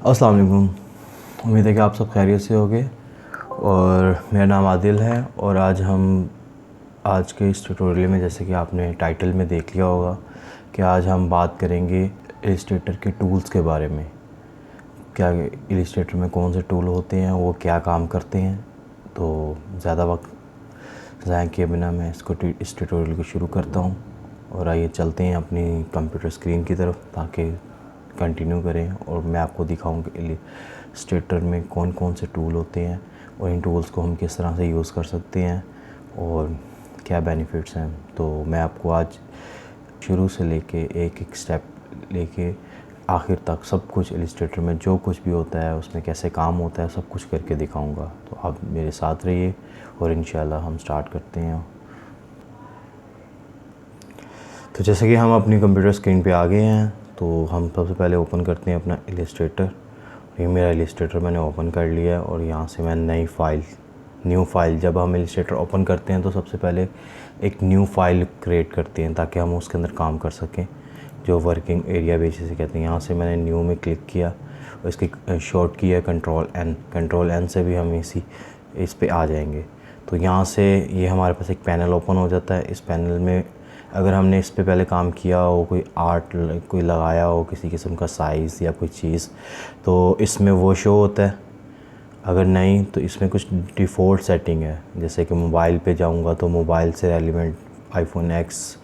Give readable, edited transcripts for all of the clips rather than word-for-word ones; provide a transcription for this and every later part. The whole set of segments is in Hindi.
अस्सलाम वालेकुम। उम्मीद है कि आप सब खैरियत से होंगे। और मेरा नाम आदिल है और आज के इस ट्यूटोरियल में, जैसे कि आपने टाइटल में देख लिया होगा, कि आज हम बात करेंगे इलस्ट्रेटर के टूल्स के बारे में। क्या इलस्ट्रेटर में कौन से टूल होते हैं, वो क्या काम करते हैं। तो ज़्यादा वक्त ज़ाया किए बिना मैं इस ट्यूटोरियल को शुरू करता हूँ और आइए चलते हैं अपनी कंप्यूटर स्क्रीन की तरफ, ताकि कंटिन्यू करें और मैं आपको दिखाऊं कि इलस्ट्रेटर में कौन कौन से टूल होते हैं और इन टूल्स को हम किस तरह से यूज़ कर सकते हैं और क्या बेनिफिट्स हैं। तो मैं आपको आज शुरू से लेके एक एक स्टेप लेके आखिर तक सब कुछ इलस्ट्रेटर में जो कुछ भी होता है, उसमें कैसे काम होता है, सब कुछ करके दिखाऊंगा। तो आप मेरे साथ रहिए और इंशाल्लाह हम स्टार्ट करते हैं। तो जैसे कि हम अपनी कंप्यूटर स्क्रीन पे आ गए हैं, तो हम सबसे पहले ओपन करते हैं अपना इलस्ट्रेटर। ये मेरा इलस्ट्रेटर मैंने ओपन कर लिया है और यहाँ से मैं न्यू फाइल जब हम इलस्ट्रेटर ओपन करते हैं तो सबसे पहले एक न्यू फाइल क्रिएट करते हैं ताकि हम उसके अंदर काम कर सकें, जो वर्किंग एरिया बेसिस से कहते हैं। यहाँ से मैंने न्यू में क्लिक किया और इसकी शॉर्ट की है कंट्रोल एन से भी हम इस पे आ जाएंगे। तो यहाँ से ये हमारे पास एक पैनल ओपन हो जाता है। इस पैनल में अगर हमने इस पे पहले काम किया हो, कोई आर्ट कोई लगाया हो, किसी किस्म का साइज़ या कोई चीज़, तो इसमें वो शो होता है। अगर नहीं तो इसमें कुछ डिफ़ॉल्ट सेटिंग है, जैसे कि मोबाइल पे जाऊंगा तो मोबाइल से रेलिवेंट आईफोन एक्स,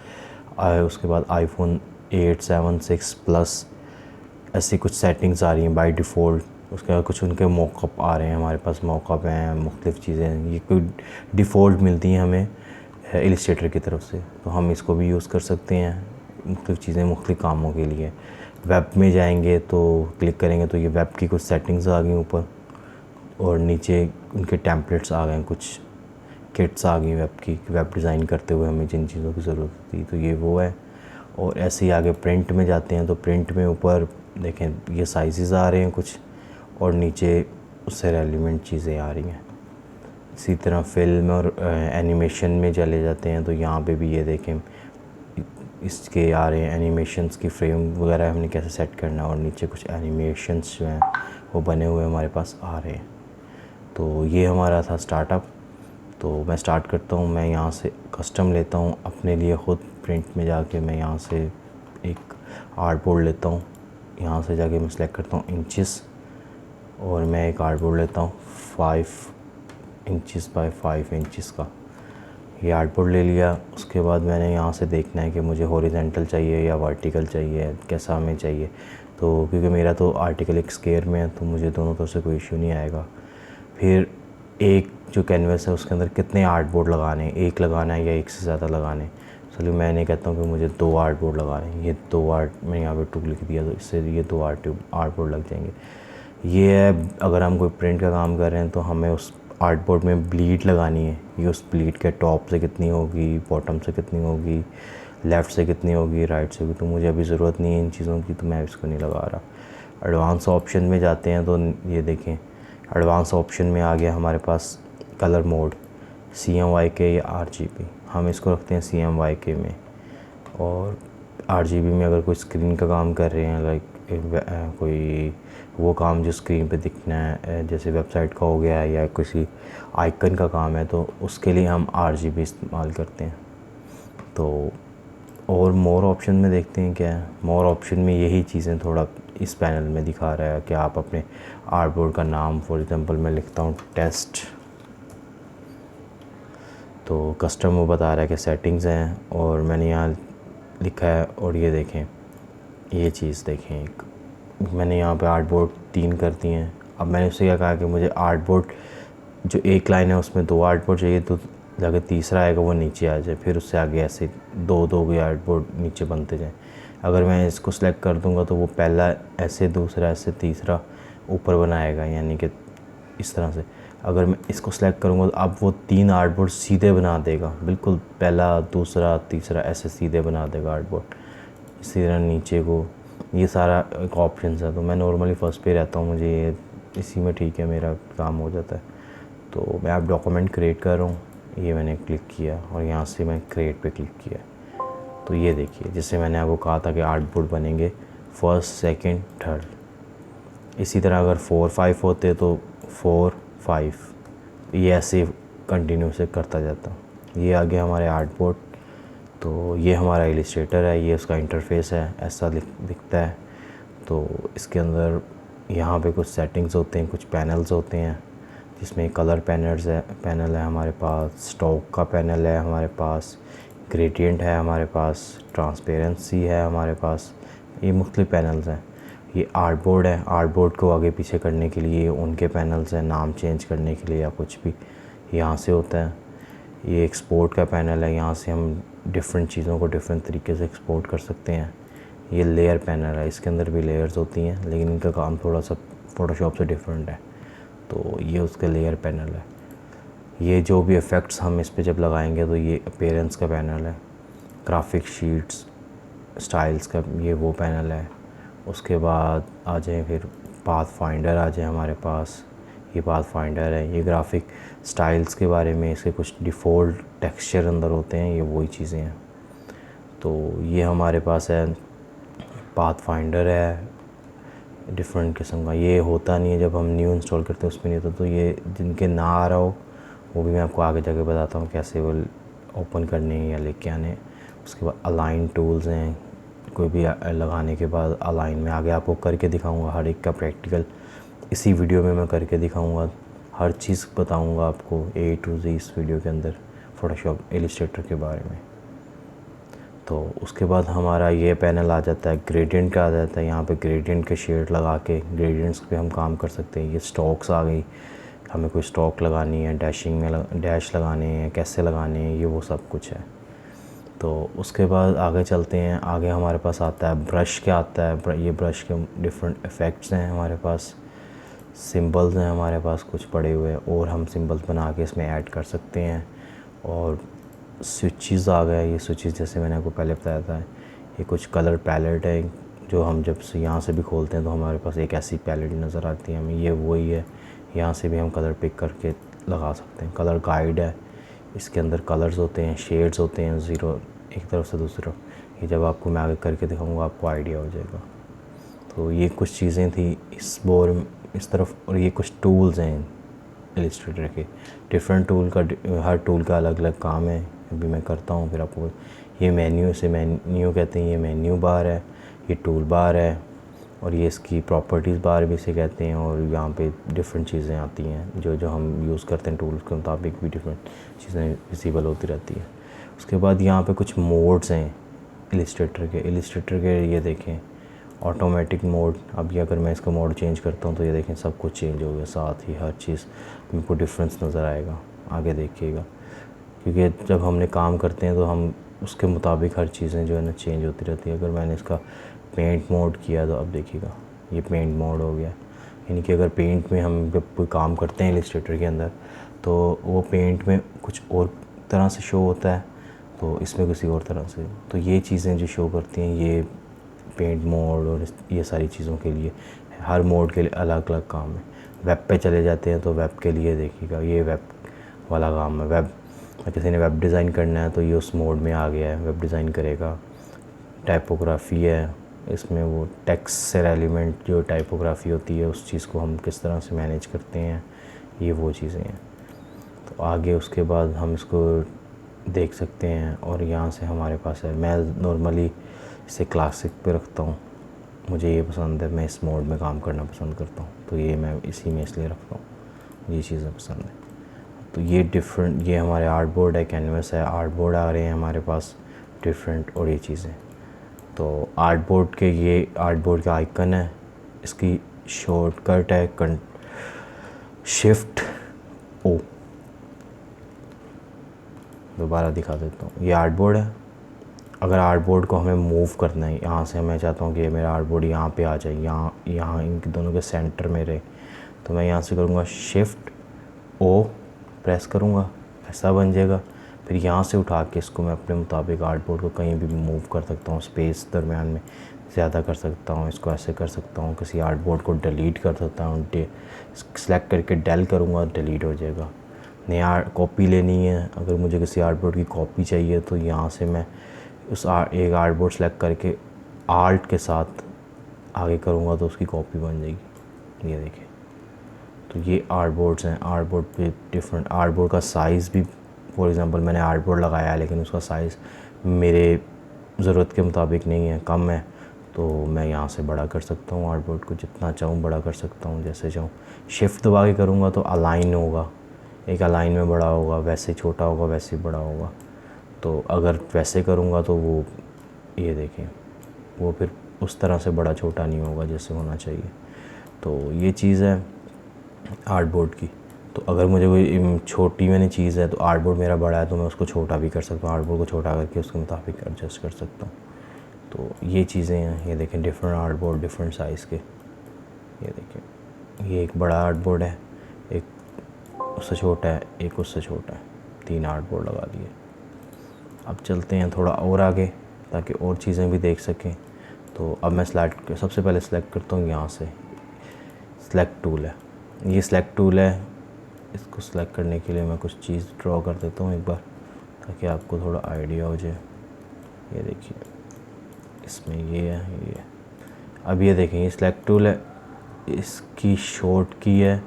उसके बाद आईफोन 8, 7, 6 प्लस, ऐसी कुछ सेटिंग्स आ रही हैं बाय डिफ़ॉल्ट। उसके बाद कुछ उनके मॉकअप आ रहे हैं, हमारे पास मॉकअप हैं, मुख्तलिफ़ चीज़ें ये कोई डिफ़ॉल्ट मिलती हैं हमें इलस्ट्रेटर की तरफ से। तो हम इसको भी यूज़ कर सकते हैं मुख्तलिफ़ चीज़ें मुख्तलिफ़ कामों के लिए। वेब में जाएंगे तो क्लिक करेंगे तो ये वेब की कुछ सेटिंग्स आ गई ऊपर और नीचे उनके टेम्पलेट्स आ गए, कुछ किट्स आ गई वेब डिज़ाइन करते हुए हमें जिन चीज़ों की ज़रूरत थी, तो ये वो है। और ऐसे ही आगे प्रिंट में जाते हैं तो प्रिंट में ऊपर देखें ये साइज़ आ रहे हैं कुछ और नीचे उससे रेलिवेंट चीज़ें आ रही हैं। इसी तरह फिल्म और एनिमेशन में चले जाते हैं तो यहाँ पे भी ये देखें इसके आ रहे हैं एनिमेशंस की फ्रेम वगैरह हमने कैसे सेट करना है, और नीचे कुछ एनिमेशंस जो हैं वो बने हुए हमारे पास आ रहे हैं। तो ये हमारा था स्टार्टअप। तो मैं स्टार्ट करता हूँ। मैं यहाँ से कस्टम लेता हूँ अपने लिए ख़ुद। प्रिंट में जाके मैं यहाँ से एक आर्टबोर्ड लेता हूँ। यहाँ से जाके मैं सेलेक्ट करता हूँ इंचेस और मैं एक आर्टबोर्ड लेता हूँ 5 इंचेस बाय 5 इंचेस का। ये आर्टबोर्ड ले लिया। उसके बाद मैंने यहाँ से देखना है कि मुझे हॉरिजॉन्टल चाहिए या वर्टिकल चाहिए, कैसा हमें चाहिए। तो क्योंकि मेरा तो आर्टिकल एक स्क्वायर में है तो मुझे दोनों तरफ से कोई इशू नहीं आएगा। फिर एक जो कैनवस है उसके अंदर कितने आर्टबोर्ड लगाने हैं, एक लगाना है या एक से ज़्यादा लगाने हैं। चलिए मैंने कहता हूँ कि मुझे 2 आर्टबोर्ड लगाने हैं। ये 2 आर्ट मैंने यहाँ पर 2 लिख दिया तो इससे ये 2 आर्टबोर्ड लग जाएंगे। ये है अगर हम कोई प्रिंट का काम कर रहे हैं तो हमें उस आर्टबोर्ड में ब्लीड लगानी है। ये उस ब्लीड के टॉप से कितनी होगी, बॉटम से कितनी होगी, लेफ़्ट से कितनी होगी, राइट से भी। तो मुझे अभी ज़रूरत नहीं है इन चीज़ों की, तो मैं इसको नहीं लगा रहा। एडवांस ऑप्शन में जाते हैं तो ये देखें एडवांस ऑप्शन में आ गया हमारे पास कलर मोड CMYK या RGB। हम इसको रखते हैं CMYK में। और RGB में अगर कोई स्क्रीन का काम कर रहे हैं, लाइक कोई वो काम जो स्क्रीन पे दिखना है, जैसे वेबसाइट का हो गया या किसी आइकन का काम है, तो उसके लिए हम RGB इस्तेमाल करते हैं। तो और मोर ऑप्शन में देखते हैं क्या है। मोर ऑप्शन में यही चीज़ें थोड़ा इस पैनल में दिखा रहा है कि आप अपने आर्टबोर्ड का नाम, फॉर एग्ज़ाम्पल मैं लिखता हूँ टेस्ट, तो कस्टम वो बता रहा है कि सेटिंग्स हैं और मैंने यहाँ लिखा है। और ये देखें ये चीज़ देखें, एक मैंने यहाँ पे आर्टबोर्ड 3 कर दिए हैं। अब मैंने उससे क्या कहा कि मुझे आर्टबोर्ड जो एक लाइन है उसमें 2 आर्टबोर्ड चाहिए, तो जाके तीसरा आएगा वो नीचे आ जाए, फिर उससे आगे ऐसे 2-2 के आर्टबोर्ड नीचे बनते जाएँ। अगर मैं इसको सेलेक्ट कर दूँगा तो वो पहला ऐसे, दूसरा ऐसे, तीसरा ऊपर बनाएगा, यानी कि इस तरह से। अगर मैं इसको सेलेक्ट करूँगा तो अब वो 3 आर्टबोर्ड सीधे बना देगा, बिल्कुल पहला, दूसरा, तीसरा ऐसे सीधे बना देगा आर्टबोर्ड। इसी तरह नीचे को, ये सारा एक ऑप्शन है। तो मैं नॉर्मली फ़र्स्ट पे रहता हूँ, मुझे ये इसी में ठीक है, मेरा काम हो जाता है। तो मैं अब डॉक्यूमेंट क्रिएट कर रहा हूँ, ये मैंने क्लिक किया और यहाँ से मैं क्रिएट पे क्लिक किया। तो ये देखिए जैसे मैंने आपको कहा था कि आर्टबोर्ड बनेंगे 1st, 2nd, 3rd। इसी तरह अगर 4 5 होते तो 4 5, ये ऐसे कंटिन्यू से करता जाता। ये आगे हमारे आर्टबोर्ड। तो ये हमारा इलिस्ट्रेटर है, ये उसका इंटरफेस है, ऐसा दिखता है। तो इसके अंदर यहाँ पे कुछ सेटिंग्स होते हैं, कुछ पैनल्स होते हैं, जिसमें कलर पैनल है हमारे पास, स्टॉक का पैनल है हमारे पास, ग्रेडियंट है हमारे पास, ट्रांसपेरेंसी है हमारे पास। ये मुख्तलिफ पैनल्स हैं। ये आर्टबोर्ड है, आर्टबोर्ड को आगे पीछे करने के लिए उनके पैनल्स हैं, नाम चेंज करने के लिए या कुछ भी यहाँ से होता है। ये एक्सपोर्ट का पैनल है, यहाँ से हम डिफरेंट चीज़ों को डिफरेंट तरीके से एक्सपोर्ट कर सकते हैं। ये लेयर पैनल है, इसके अंदर भी लेयर्स होती हैं, लेकिन इनका काम थोड़ा सा फ़ोटोशॉप से डिफरेंट है। तो ये उसका लेयर पैनल है। ये जो भी इफ़ेक्ट्स हम इस पे जब लगाएंगे तो ये अपीयरेंस का पैनल है। ग्राफिक शीट्स स्टाइल्स का ये वो पैनल है। उसके बाद आ जाए फिर पाथ फाइंडर आ जाए हमारे पास, ये पाथ फाइंडर है। ये ग्राफिक स्टाइल्स के बारे में, इसके कुछ डिफ़ॉल्ट टेक्सचर अंदर होते हैं, ये वही चीज़ें हैं। तो ये हमारे पास है पाथ फाइंडर है डिफरेंट किस्म का। ये होता नहीं है जब हम न्यू इंस्टॉल करते हैं, उसमें नहीं होता। तो ये जिनके ना आ रहा हो वो भी मैं आपको आगे जाके बताता हूँ कैसे वो ओपन करने या लेके आने। उसके बाद अलाइन टूल्स हैं, कोई भी लगाने के बाद अलाइन में आगे आपको करके दिखाऊंगा हर एक का प्रैक्टिकल। इसी वीडियो में मैं करके दिखाऊंगा, हर चीज़ बताऊंगा आपको A to Z इस वीडियो के अंदर फ़ोटोशॉप इलिस्ट्रेटर के बारे में। तो उसके बाद हमारा ये पैनल आ जाता है, ग्रेडियंट का आ जाता है। यहाँ पे ग्रेडियंट के शेड लगा के ग्रेडियंट्स पे हम काम कर सकते हैं। ये स्टॉक्स आ गई, हमें कोई स्टॉक लगानी है, डैशिंग में डैश लगाने हैं, कैसे लगाने हैं, ये वो सब कुछ है। तो उसके बाद आगे चलते हैं। आगे हमारे पास आता है ब्रश क्या आता है। ये ब्रश के डिफरेंट इफ़ेक्ट्स हैं हमारे पास, सिंबल्स हैं हमारे पास कुछ पड़े हुए, और हम सिंबल्स बना के इसमें ऐड कर सकते हैं। और स्विचेस आ गए। ये स्विचेस जैसे मैंने आपको पहले बताया था, ये कुछ कलर पैलेट है जो हम जब से यहाँ से भी खोलते हैं तो हमारे पास एक ऐसी पैलेट नज़र आती है हमें, ये वही है। यहाँ से भी हम कलर पिक करके लगा सकते हैं। कलर गाइड है, इसके अंदर कलर्स होते हैं, शेड्स होते हैं, ज़ीरो एक तरफ से दूसरी तरफ। ये जब आपको मैं आगे करके दिखाऊंगा आपको आइडिया हो जाएगा। तो ये कुछ चीज़ें थी इस बोर इस तरफ। और ये कुछ टूल्स हैं इलिस्ट्रेटर के, डिफरेंट टूल का, हर टूल का अलग अलग काम है। अभी मैं करता हूँ फिर आपको। ये मेन्यू से मेन्यू कहते हैं, ये मेन्यू बार है, ये टूल बार है, और ये इसकी प्रॉपर्टीज़ बार भी इसे कहते हैं। और यहाँ पे डिफरेंट चीज़ें आती हैं जो हम यूज़ करते हैं, टूल्स के मुताबिक भी डिफरेंट चीज़ें विजिबल होती रहती है। उसके बाद यहाँ पे कुछ मोड्स हैं इलिस्ट्रेटर के ये देखें, ऑटोमेटिक मोड। अभी अगर मैं इसका मोड चेंज करता हूँ तो ये देखें सब कुछ चेंज हो गया, साथ ही हर चीज़ आपको डिफरेंस नज़र आएगा। आगे देखिएगा, क्योंकि जब हमने काम करते हैं तो हम उसके मुताबिक हर चीज़ें जो है ना चेंज होती रहती है। अगर मैंने इसका पेंट मोड किया तो अब देखिएगा ये पेंट मोड हो गया। यानी कि अगर पेंट में हम जब कोई काम करते हैं इलिस्ट्रेटर के अंदर तो वो पेंट में कुछ और तरह से शो होता है, तो इसमें किसी और तरह से। तो ये चीज़ें जो शो करती हैं ये पेंट मोड और ये सारी चीज़ों के लिए, हर मोड के लिए अलग अलग काम है। वेब पे चले जाते हैं तो वेब के लिए देखिएगा ये वेब वाला काम है। वेब किसी ने वेब डिज़ाइन करना है तो ये उस मोड में आ गया है, वेब डिज़ाइन करेगा। टाइपोग्राफी है, इसमें वो टेक्स्ट से एलिमेंट जो टाइपोग्राफी होती है उस चीज़ को हम किस तरह से मैनेज करते हैं, ये वो चीज़ें हैं। तो आगे उसके बाद हम इसको देख सकते हैं। और यहाँ से हमारे पास है, मैं नॉर्मली इसे क्लासिक पे रखता हूँ, मुझे ये पसंद है, मैं इस मोड में काम करना पसंद करता हूँ, तो ये मैं इसी में इसलिए रखता हूँ, ये चीज़ें पसंद है। तो ये डिफरेंट, ये हमारे आर्टबोर्ड है, कैनवस है, आर्टबोर्ड आ रहे हैं हमारे पास डिफरेंट, और ये चीज़ें। तो आर्टबोर्ड के ये आर्टबोर्ड का आइकन है, इसकी शॉर्टकट है शिफ्ट ओ। दोबारा दिखा देता हूँ, ये आर्टबोर्ड है। अगर आर्टबोर्ड को हमें मूव करना है, यहाँ से मैं चाहता हूँ कि मेरा आर्टबोर्ड यहाँ पे आ जाए, यहाँ इन दोनों के सेंटर में रहे, तो मैं यहाँ से करूँगा शिफ्ट ओ प्रेस करूँगा, ऐसा बन जाएगा। फिर यहाँ से उठा के इसको मैं अपने मुताबिक आर्टबोर्ड को कहीं भी मूव कर सकता हूँ, स्पेस दरमियान में ज़्यादा कर सकता हूँ, इसको ऐसे कर सकता हूँ। किसी आर्टबोर्ड को डिलीट कर सकता हूँ, सेलेक्ट करके डेल करूँगा, डिलीट हो जाएगा। नया कॉपी लेनी है, अगर मुझे किसी आर्टबोर्ड की कॉपी चाहिए तो यहाँ से मैं उस एक आर्टबोर्ड सेलेक्ट करके आल्ट के साथ आगे करूँगा तो उसकी कॉपी बन जाएगी। ये देखिए। तो ये आर्ट बोर्ड्स हैं, आर्ट बोर्ड पे डिफरेंट आर्ट बोर्ड का साइज़ भी, फॉर एग्ज़ाम्पल मैंने आर्ट बोर्ड लगाया है लेकिन उसका साइज़ मेरे ज़रूरत के मुताबिक नहीं है, कम है, तो मैं यहाँ से बड़ा कर सकता हूँ आर्ट बोर्ड को, जितना चाहूँ बड़ा कर सकता हूँ जैसे चाहूँ। शिफ्ट दबा के करूँगा तो अलाइन होगा, एक अलाइन में बड़ा होगा, वैसे छोटा होगा वैसे बड़ा होगा। तो अगर वैसे करूँगा तो वो, ये देखें, वो फिर उस तरह से बड़ा छोटा नहीं होगा जैसे होना चाहिए। तो ये चीज़ है आर्ट बोर्ड की। तो अगर मुझे कोई छोटी मैंने चीज़ है तो आर्ट बोर्ड मेरा बड़ा है तो मैं उसको छोटा भी कर सकता हूँ, आर्ट बोर्ड को छोटा करके उसके मुताबिक एडजस्ट कर सकता हूँ। तो ये चीज़ें हैं, ये देखें different art board different size के। ये देखें, ये एक बड़ा आर्ट बोर्ड है, एक उससे छोटा है, एक उससे छोटा है, 3 आर्ट बोर्ड लगा दिए। अब चलते हैं थोड़ा और आगे ताकि और चीज़ें भी देख सकें। तो अब मैं सबसे पहले सेलेक्ट करता हूँ यहाँ से, सेलेक्ट टूल है, ये सेलेक्ट टूल है। इसको सेलेक्ट करने के लिए मैं कुछ चीज़ ड्रॉ कर देता हूँ एक बार ताकि आपको थोड़ा आइडिया हो जाए। ये देखिए, इसमें ये है, ये। अब ये देखें, ये सेलेक्ट टूल है, इसकी शॉर्ट की है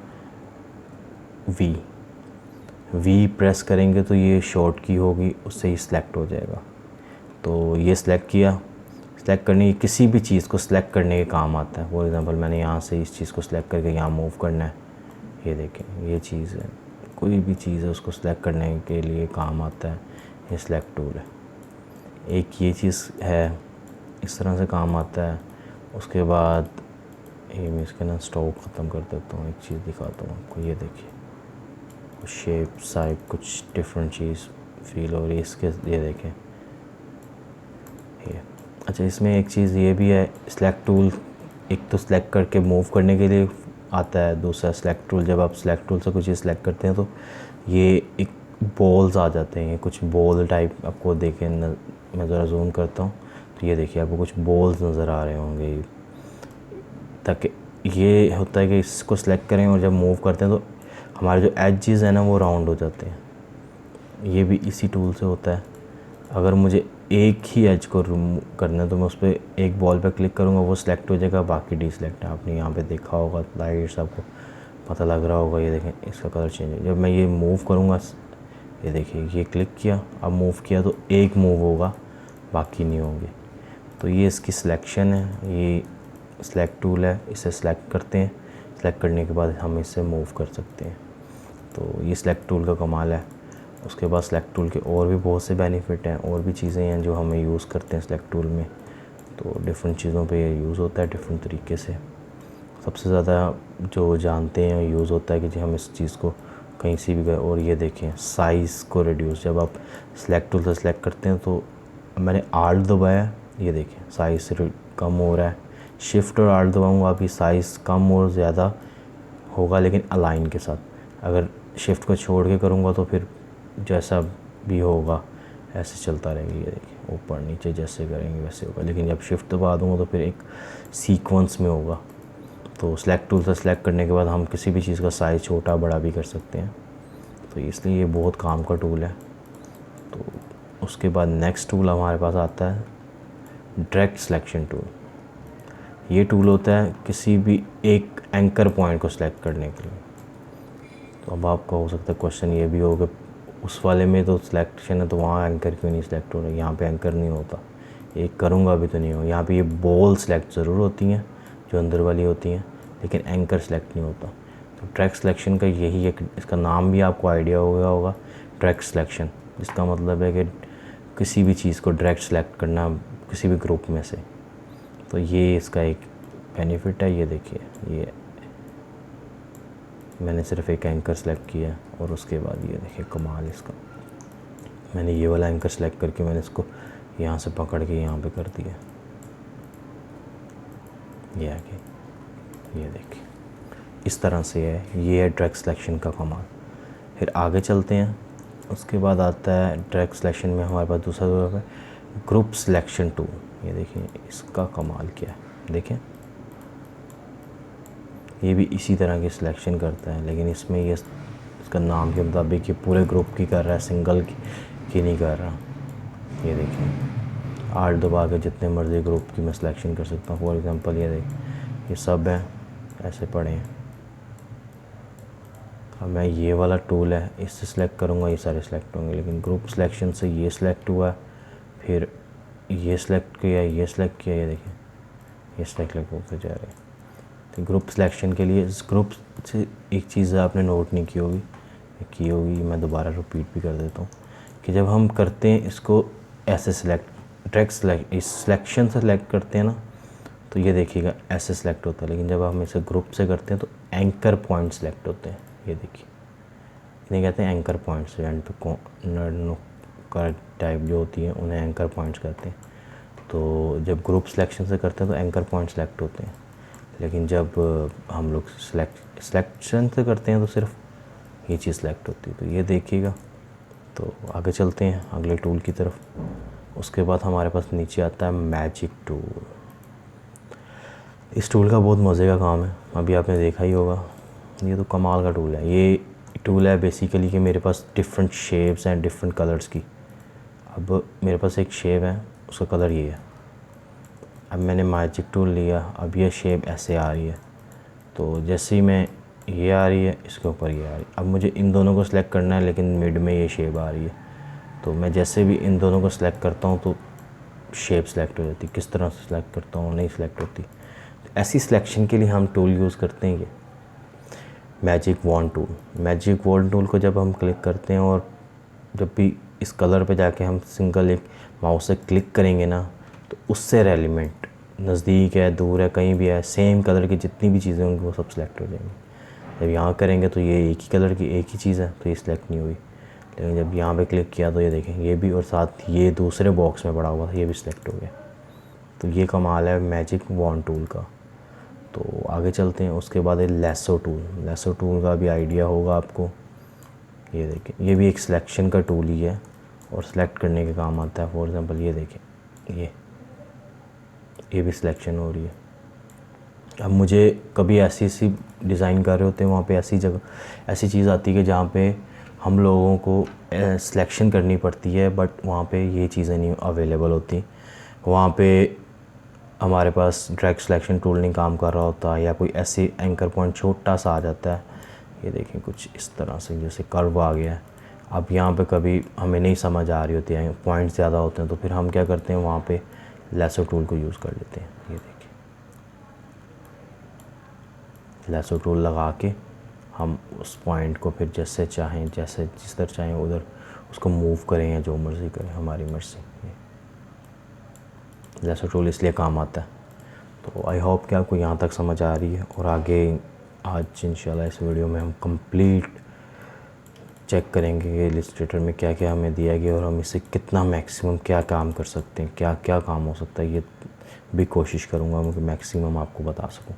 वी प्रेस करेंगे तो ये शॉर्ट की होगी, उससे ही सिलेक्ट हो जाएगा। तो ये सिलेक्ट किया, सिलेक्ट करने की किसी भी चीज़ को सिलेक्ट करने के काम आता है। फॉर एग्ज़ाम्पल मैंने यहाँ से इस चीज़ को सिलेक्ट करके यहाँ मूव करना है, ये देखें ये चीज़ है, कोई भी चीज़ है उसको सिलेक्ट करने के लिए काम आता है ये सिलेक्ट टूल है। एक ये चीज़ है, इस तरह से काम आता है। उसके बाद ये मैं इसके ना स्टॉक ख़त्म कर देता हूँ, एक चीज़ दिखाता हूँ आपको। ये देखिए कुछ शेप साइप कुछ डिफरेंट चीज़ फील हो रही है इसके, ये देखें ये। अच्छा, इसमें एक चीज़ ये भी है, सेलेक्ट टूल एक तो सिलेक्ट करके मूव करने के लिए आता है, दूसरा सेलेक्ट टूल जब आप सेलेक्ट टूल से कुछ चीज़ सेलेक्ट करते हैं तो ये एक बॉल्स आ जाते हैं, कुछ बॉल टाइप आपको देखें मैं ज़रा जूम करता हूँ तो ये देखिए आपको कुछ बॉल्स नज़र आ रहे होंगे। ताकि ये होता है कि इसको सिलेक्ट करें और जब मूव करते हैं तो हमारे जो एजेस हैं ना वो राउंड हो जाते हैं। ये भी इसी टूल से होता है। अगर मुझे एक ही एज को रिमूव करना है तो मैं उस पर एक बॉल पे क्लिक करूँगा, वो सिलेक्ट हो जाएगा, बाकी डीसेलेक्ट है। आपने यहाँ पे देखा होगा, लाइट्स आपको पता लग रहा होगा। ये देखें इसका कलर चेंज है। जब मैं ये मूव करूँगा, ये देखिए ये क्लिक किया, अब मूव किया तो एक मूव होगा, बाकी नहीं होंगे। तो ये इसकी सिलेक्शन है, ये सेलेक्ट टूल है, इसे सेलेक्ट करते हैं, सेलेक्ट करने के बाद हम इससे मूव कर सकते हैं। तो ये सेलेक्ट टूल का कमाल है। उसके बाद सेलेक्ट टूल के और भी बहुत से बेनिफिट हैं, और भी चीज़ें हैं जो हमें यूज़ करते हैं सेलेक्ट टूल में। तो डिफरेंट चीज़ों पे ये यूज़ होता है डिफरेंट तरीके से। सबसे ज़्यादा जो जानते हैं यूज़ होता है कि जी हम इस चीज़ को कहीं से भी गए। और ये देखें साइज़ को रिड्यूस, जब आप सेलेक्ट टूल से सेलेक्ट करते हैं तो मैंने आल्ट दबाया, ये देखें साइज़ कम हो रहा है। शिफ्ट और आल्ट दबाऊँगा आपकी साइज़ कम और ज़्यादा होगा, लेकिन अलाइन के साथ। अगर शिफ्ट को छोड़ के करूँगा तो फिर जैसा भी होगा ऐसे चलता रहेगा। ये देखिए ऊपर नीचे जैसे करेंगे वैसे होगा, लेकिन जब शिफ्ट दबा दूँगा तो फिर एक सीक्वेंस में होगा। तो सेलेक्ट टूल से सेलेक्ट करने के बाद हम किसी भी चीज़ का साइज़ छोटा बड़ा भी कर सकते हैं। तो इसलिए ये बहुत काम का टूल है। तो उसके बाद नेक्स्ट टूल हमारे पास आता है डायरेक्ट सिलेक्शन टूल। ये टूल होता है किसी भी एक एंकर पॉइंट को सिलेक्ट करने के लिए। तो अब आपका हो सकता है क्वेश्चन ये भी होगा, उस वाले में तो सिलेक्शन है तो वहाँ एंकर क्यों नहीं सिलेक्ट हो रहा है, यहाँ पे एंकर नहीं होता। एक करूँगा अभी तो नहीं हो। यहाँ पे ये बॉल सेलेक्ट ज़रूर होती हैं जो अंदर वाली होती हैं, लेकिन एंकर सेलेक्ट नहीं होता। तो ट्रैक सिलेक्शन का यही एक, इसका नाम भी आपको आइडिया हो गया होगा, ट्रैक सिलेक्शन, जिसका मतलब है कि किसी भी चीज़ को डायरेक्ट सेलेक्ट करना किसी भी ग्रुप में से। तो ये इसका एक बेनिफिट है। ये देखिए ये मैंने सिर्फ एक एंकर सेलेक्ट किया और उसके बाद ये देखिए कमाल इसका, मैंने ये वाला एंकर सेलेक्ट करके मैंने इसको यहाँ से पकड़ के यहाँ पे कर दिया। ये आगे ये देखिए इस तरह से है, ये है डायरेक्ट सिलेक्शन का कमाल। फिर आगे चलते हैं। उसके बाद आता है डायरेक्ट सिलेक्शन में हमारे पास दूसरा है ग्रुप सिलेक्शन टूल। ये देखिए इसका कमाल क्या है, देखें ये भी इसी तरह की सिलेक्शन करता है, लेकिन इसमें ये इसका नाम के मुताबिक ये पूरे ग्रुप की कर रहा है, सिंगल की नहीं कर रहा। ये देखिए आल्ट दबा के जितने मर्ज़ी ग्रुप की मैं सिलेक्शन कर सकता हूँ। फॉर एग्ज़ाम्पल ये देख, ये सब है, ऐसे पड़े हैं। अब मैं ये वाला टूल है इससे सिलेक्ट करूँगा, ये सारे सिलेक्ट होंगे, लेकिन ग्रुप सिलेक्शन से ये सिलेक्ट हुआ, फिर ये सिलेक्ट किया, ये सिलेक्ट किया, ये देखिए ये सिलेक्ट होकर जा रहे हैं। तो ग्रुप सिलेक्शन के लिए इस ग्रुप से एक चीज़ आपने नोट नहीं की होगी, मैं दोबारा रिपीट भी कर देता हूँ कि जब हम करते हैं इसको ऐसे सिलेक्ट, डायरेक्ट सिलेक्ट, इस सिलेक्शन से सिलेक्ट करते हैं ना, तो ये देखिएगा ऐसे सिलेक्ट होता है, लेकिन जब हम इसे ग्रुप से करते हैं तो एंकर पॉइंट सिलेक्ट होते हैं। ये देखिए इन्हें कहते हैं एंकर पॉइंट्स, एंड पे कॉर्नर का टाइप जो होती है उन्हें एंकर पॉइंट्स कहते हैं। तो जब ग्रुप सिलेक्शन से करते हैं तो एंकर पॉइंट सेलेक्ट होते हैं, लेकिन जब हम लोग सिलेक्शन से करते हैं तो सिर्फ ये चीज़ सेलेक्ट होती है। तो ये देखिएगा। तो आगे चलते हैं अगले टूल की तरफ। उसके बाद हमारे पास नीचे आता है मैजिक टूल। इस टूल का बहुत मज़े का काम है, अभी आपने देखा ही होगा। ये तो कमाल का टूल है। ये टूल है बेसिकली कि मेरे पास डिफरेंट शेप्स हैं, डिफरेंट कलर्स की। अब मेरे पास एक शेप है, उसका कलर ये है। अब मैंने मैजिक टूल लिया, अब ये शेप ऐसे आ रही है, तो जैसे ही मैं ये आ रही है इसके ऊपर ये आ रही है। अब मुझे इन दोनों को सिलेक्ट करना है, लेकिन मिड में ये शेप आ रही है, तो मैं जैसे भी इन दोनों को सिलेक्ट करता हूँ तो शेप सेलेक्ट हो जाती है। किस तरह से सिलेक्ट करता हूँ नहीं सिलेक्ट होती। तो ऐसी सिलेक्शन के लिए हम टूल यूज़ करते हैं ये magic wand tool. Magic wand tool को जब हम क्लिक करते हैं और जब भी इस कलर पे जाके हम सिंगल एक माउस से क्लिक करेंगे ना, तो उससे रेलिवेंट नज़दीक है, दूर है, कहीं भी है, सेम कलर की जितनी भी चीज़ें होंगी वो सब सिलेक्ट हो जाएंगी। जब यहाँ करेंगे तो ये एक ही कलर की एक ही चीज़ है, तो ये सिलेक्ट नहीं हुई, लेकिन जब यहाँ पे क्लिक किया तो ये देखें ये भी, और साथ ये दूसरे बॉक्स में पड़ा हुआ था ये भी सिलेक्ट हो गया। तो ये कमाल है मैजिक वॉन्ड टूल का। तो आगे चलते हैं। उसके बाद है लेसो टूल। लेसो टूल का भी आइडिया होगा आपको। ये देखें ये भी एक सिलेक्शन का टूल ही है और सिलेक्ट करने के काम आता है। फॉर एग्ज़ाम्पल ये देखें ये भी सिलेक्शन हो रही है। अब मुझे कभी ऐसी डिज़ाइन कर रहे होते हैं, वहाँ पे ऐसी जगह ऐसी चीज़ आती है कि जहाँ पे हम लोगों को सिलेक्शन करनी पड़ती है, बट वहाँ पे ये चीज़ें नहीं अवेलेबल होती। वहाँ पे हमारे पास डायरेक्ट सिलेक्शन टूल नहीं काम कर रहा होता, या कोई ऐसे एंकर पॉइंट छोटा सा आ जाता है। ये देखें कुछ इस तरह से जैसे कर्व आ गया है। अब यहाँ पे कभी हमें नहीं समझ आ रही होती है, पॉइंट ज़्यादा होते हैं, तो फिर हम क्या करते हैं वहाँ पे लेसो टूल को यूज़ कर लेते हैं। ये देखिए लेसो टूल लगा के हम उस पॉइंट को फिर जैसे चाहें, जैसे जिस तरह चाहें उधर उसको मूव करें या जो मर्ज़ी करें, हमारी मर्ज़ी। लेसो टूल इसलिए काम आता है। तो आई होप कि आपको यहाँ तक समझ आ रही है, और आगे आज इंशाल्लाह इस वीडियो में हम कंप्लीट चेक करेंगे कि इलस्ट्रेटर में क्या क्या हमें दिया गया और हम इससे कितना मैक्सिमम क्या काम कर सकते हैं, क्या क्या काम हो सकता है। ये भी कोशिश करूँगा मैं कि मैक्सिमम आपको बता सकूँ।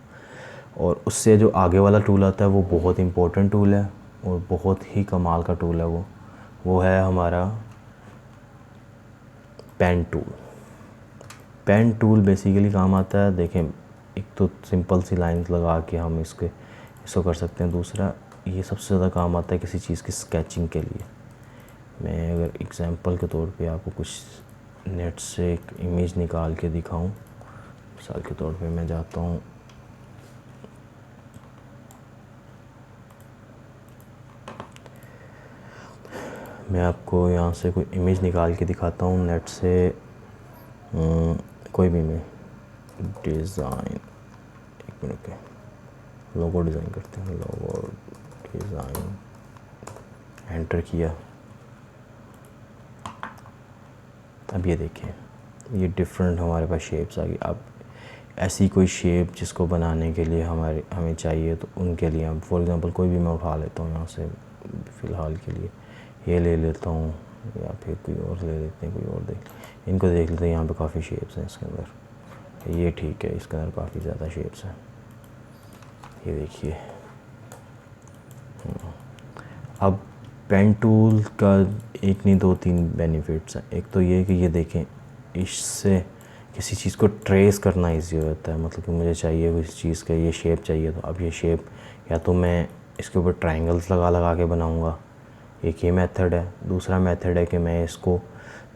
और उससे जो आगे वाला टूल आता है वो बहुत इम्पोर्टेंट टूल है और बहुत ही कमाल का टूल है। वो है हमारा pen tool. Pen tool basically काम आता है, देखें एक तो सिंपल सी लाइंस लगा के हम इसको कर सकते हैं। दूसरा ये सबसे ज़्यादा काम आता है किसी चीज़ की स्केचिंग के लिए। मैं अगर एग्जांपल के तौर पे आपको कुछ नेट से एक इमेज निकाल के दिखाऊं, मिसाल के तौर पे मैं जाता हूं मैं आपको यहाँ से कोई इमेज निकाल के दिखाता हूँ नेट से, कोई भी इमेज डिज़ाइन, एक मिनट के लोगो डिज़ाइन करते हैं। लोगो डिज़ाइन एंटर किया। अब ये देखिए ये डिफरेंट हमारे पास शेप्स आ गई। अब ऐसी कोई शेप जिसको बनाने के लिए हमें चाहिए, तो उनके लिए हम फॉर एग्ज़ाम्पल कोई भी मैं उठा लेता हूँ यहाँ से, फ़िलहाल के लिए ये ले लेता हूँ, या फिर कोई और ले लेते हैं, कोई और इनको देख लेते हैं। यहाँ पे काफ़ी शेप्स हैं इसके अंदर, ये ठीक है, इसके अंदर काफ़ी ज़्यादा शेप्स हैं। ये देखिए अब पेन टूल का एक नहीं दो तीन बेनिफिट्स हैं। एक तो ये कि ये देखें इससे किसी चीज़ को ट्रेस करना इजी हो जाता है। मतलब कि मुझे चाहिए किसी चीज़ का ये शेप चाहिए, तो अब ये शेप या तो मैं इसके ऊपर ट्रायंगल्स लगा के बनाऊंगा, एक ये मेथड है। दूसरा मेथड है कि मैं इसको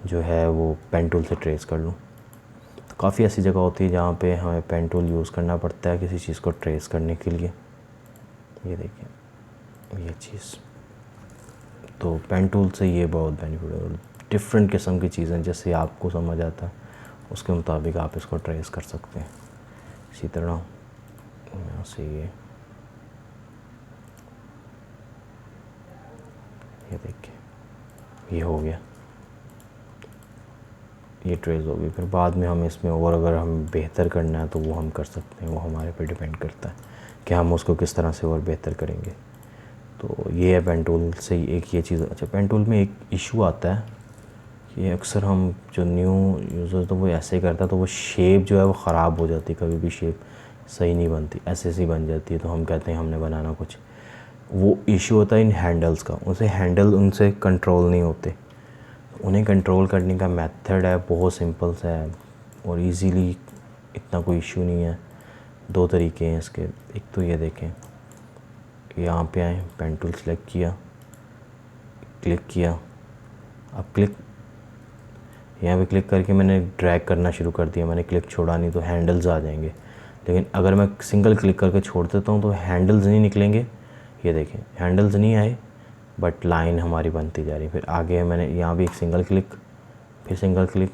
जो है वो पेन टूल से ट्रेस कर लूँ। तो काफ़ी ऐसी जगह होती है जहाँ पे हमें पेन टूल यूज़ करना पड़ता है किसी चीज़ को ट्रेस करने के लिए। ये देखिए ये चीज़, तो पेन टूल से ये बहुत बेनिफिट है। डिफरेंट किस्म की चीज़ें जैसे आपको समझ आता है उसके मुताबिक आप इसको ट्रेस कर सकते हैं। इसी तरह यहाँ से ये देखिए ये हो गया, ये ट्रेस हो गई। फिर बाद में हम इसमें और अगर हम बेहतर करना है तो वो हम कर सकते हैं, वो हमारे पे डिपेंड करता है कि हम उसको किस तरह से और बेहतर करेंगे। तो ये है पेन टूल से एक ये चीज़। अच्छा, पेन टूल में एक इशू आता है कि अक्सर हम जो न्यू यूज़र तो वो ऐसे ही करता है तो वो शेप जो है वो ख़राब हो जाती है, कभी भी शेप सही नहीं बनती, ऐसे बन जाती है। तो हम कहते हैं हमने बनाना कुछ, वो इशू होता है इन हैंडल्स का, उनसे हैंडल उनसे कंट्रोल नहीं होते। उन्हें कंट्रोल करने का मेथड है बहुत सिंपल सा है और इजीली, इतना कोई इशू नहीं है। दो तरीके हैं इसके। एक तो ये देखें, यहाँ पे आए, पेन टूल सेलेक्ट किया, क्लिक किया, अब क्लिक यहाँ पे क्लिक करके मैंने ड्रैग करना शुरू कर दिया, मैंने क्लिक छोड़ा नहीं तो हैंडल्स आ जाएंगे। लेकिन अगर मैं सिंगल क्लिक करके छोड़ देता हूँ तो हैंडल्स नहीं निकलेंगे। ये देखें हैंडल्स नहीं आए बट लाइन हमारी बनती जा रही है। फिर आगे मैंने यहाँ भी एक सिंगल क्लिक, फिर सिंगल क्लिक,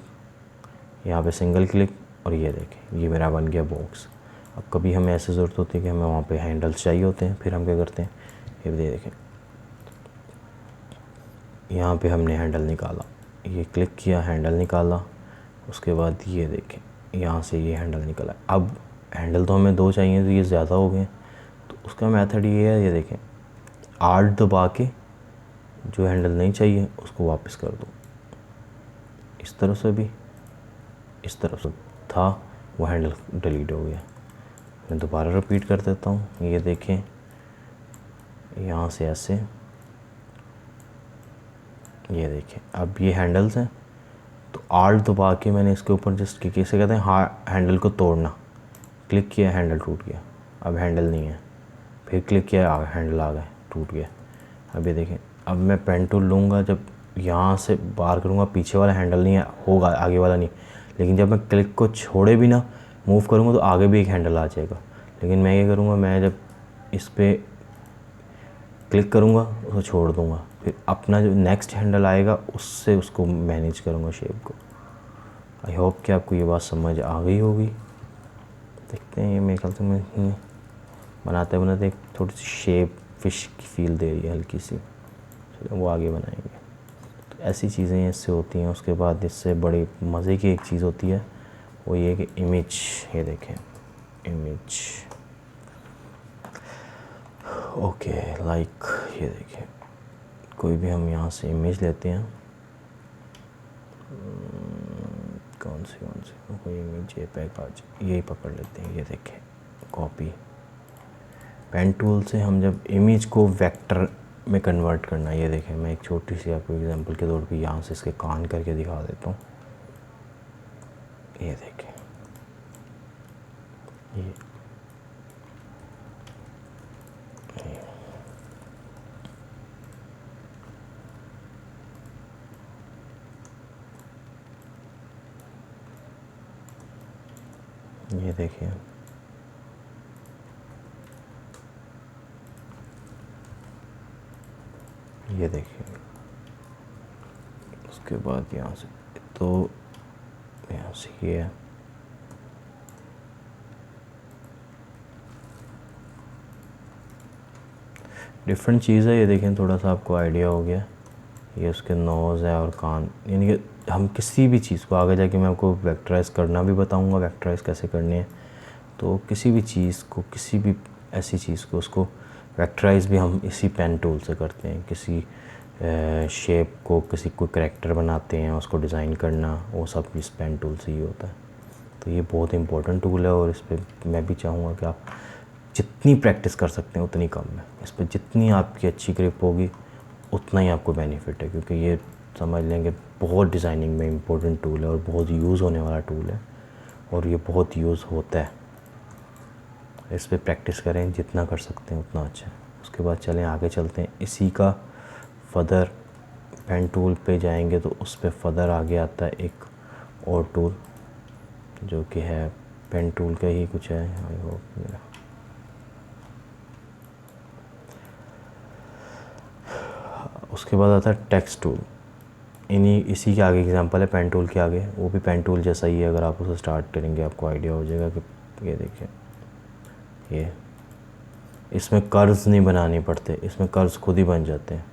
यहाँ पे सिंगल क्लिक, और ये देखें ये मेरा बन गया बॉक्स। अब कभी हमें ऐसे ज़रूरत होती है कि हमें वहाँ पे हैंडल्स चाहिए होते हैं, फिर हम क्या करते हैं, ये देखें यहाँ पे हमने हैंडल निकाला, ये क्लिक किया, हैंडल निकाला, उसके बाद ये देखें यहाँ से ये हैंडल निकला। अब हैंडल तो हमें दो चाहिए तो ये ज़्यादा हो गए, तो उसका मेथड ये है, ये देखें आल्ट दबा के जो हैंडल नहीं चाहिए उसको वापस कर दो। इस तरफ से भी, इस तरफ से था वो हैंडल डिलीट हो गया। मैं दोबारा रिपीट कर देता हूँ, ये देखें यहाँ से ऐसे, ये देखें अब ये हैंडल्स हैं। तो आल्ट दबा के मैंने इसके ऊपर जस्ट क्लिक, इसे कहते हैं हैंडल को तोड़ना, क्लिक किया हैंडल टूट गया, अब हैंडल नहीं है, फिर क्लिक किया हैंडल आ गया, टूट गया। अब ये देखें, अब मैं पेन टूल लूँगा, जब यहाँ से बाहर करूँगा पीछे वाला हैंडल नहीं होगा, आगे वाला नहीं, लेकिन जब मैं क्लिक को छोड़े भी ना मूव करूँगा तो आगे भी एक हैंडल आ जाएगा। लेकिन मैं ये करूँगा, मैं जब इस पर क्लिक करूँगा उसको छोड़ दूँगा, फिर अपना जो नेक्स्ट हैंडल आएगा उससे उसको मैनेज करूँगा शेप को। आई होप कि आपको ये बात समझ आ गई होगी। देखते हैं, ये मेरे ख्याल से मैं बनाते बनाते एक थोड़ी सी शेप फिश की फील दे रही है हल्की सी, चलो वो आगे बनाएंगे। तो ऐसी चीज़ें इससे होती हैं। उसके बाद इससे बड़ी मज़े की एक चीज़ होती है, वो ये कि इमेज, ये देखें इमेज, ओके लाइक ये देखें कोई भी हम यहाँ से इमेज लेते हैं, कौन सी कोई इमेज JPEG आज यही पकड़ लेते हैं। ये देखें कॉपी, पेन टूल से हम जब इमेज को वेक्टर में कन्वर्ट करना, ये देखें मैं एक छोटी सी आपको एग्जांपल के तौर पे यहाँ से इसके कान करके दिखा देता हूँ। ये देखें ये देखिए ये देखिए। उसके बाद यहाँ से तो यहाँ से ये है, डिफरेंट चीज़ है। ये देखें थोड़ा सा आपको आइडिया हो गया, ये उसके नोज़ है और कान, यानी कि हम किसी भी चीज़ को आगे जाके मैं आपको वेक्टराइज़ करना भी बताऊंगा, वेक्टराइज़ कैसे करने हैं। तो किसी भी चीज़ को, किसी भी ऐसी चीज़ को, उसको वेक्टराइज़ भी हम इसी पेन टूल से करते हैं। किसी शेप को, किसी कोई करैक्टर बनाते हैं, उसको डिज़ाइन करना, वो सब इस पेन टूल से ही होता है। तो ये बहुत इंपॉर्टेंट टूल है और इस पर मैं भी चाहूँगा कि आप जितनी प्रैक्टिस कर सकते हैं उतनी कम है। इस पर जितनी आपकी अच्छी ग्रिप होगी उतना ही आपको बेनिफिट है, क्योंकि ये समझ लेंगे बहुत डिज़ाइनिंग में इम्पोर्टेंट टूल है और बहुत यूज़ होने वाला टूल है और ये बहुत यूज़ होता है। इस पर प्रैक्टिस करें, जितना कर सकते हैं उतना अच्छा है। उसके बाद चलें आगे चलते हैं। इसी का फदर पेन टूल पे जाएंगे तो उस पर फदर आगे आता है एक और टूल, जो कि है पेन टूल का ही कुछ है। आई होप मेरा उसके बाद आता है टेक्स्ट टूल। इसी के आगे एग्जांपल है पेन टूल के आगे, वो भी पेन टूल जैसा ही है। अगर आप उसे स्टार्ट करेंगे आपको आइडिया हो जाएगा कि ये देखिए, ये इसमें कर्व्स नहीं बनाने पड़ते, इसमें कर्व्स खुद ही बन जाते हैं।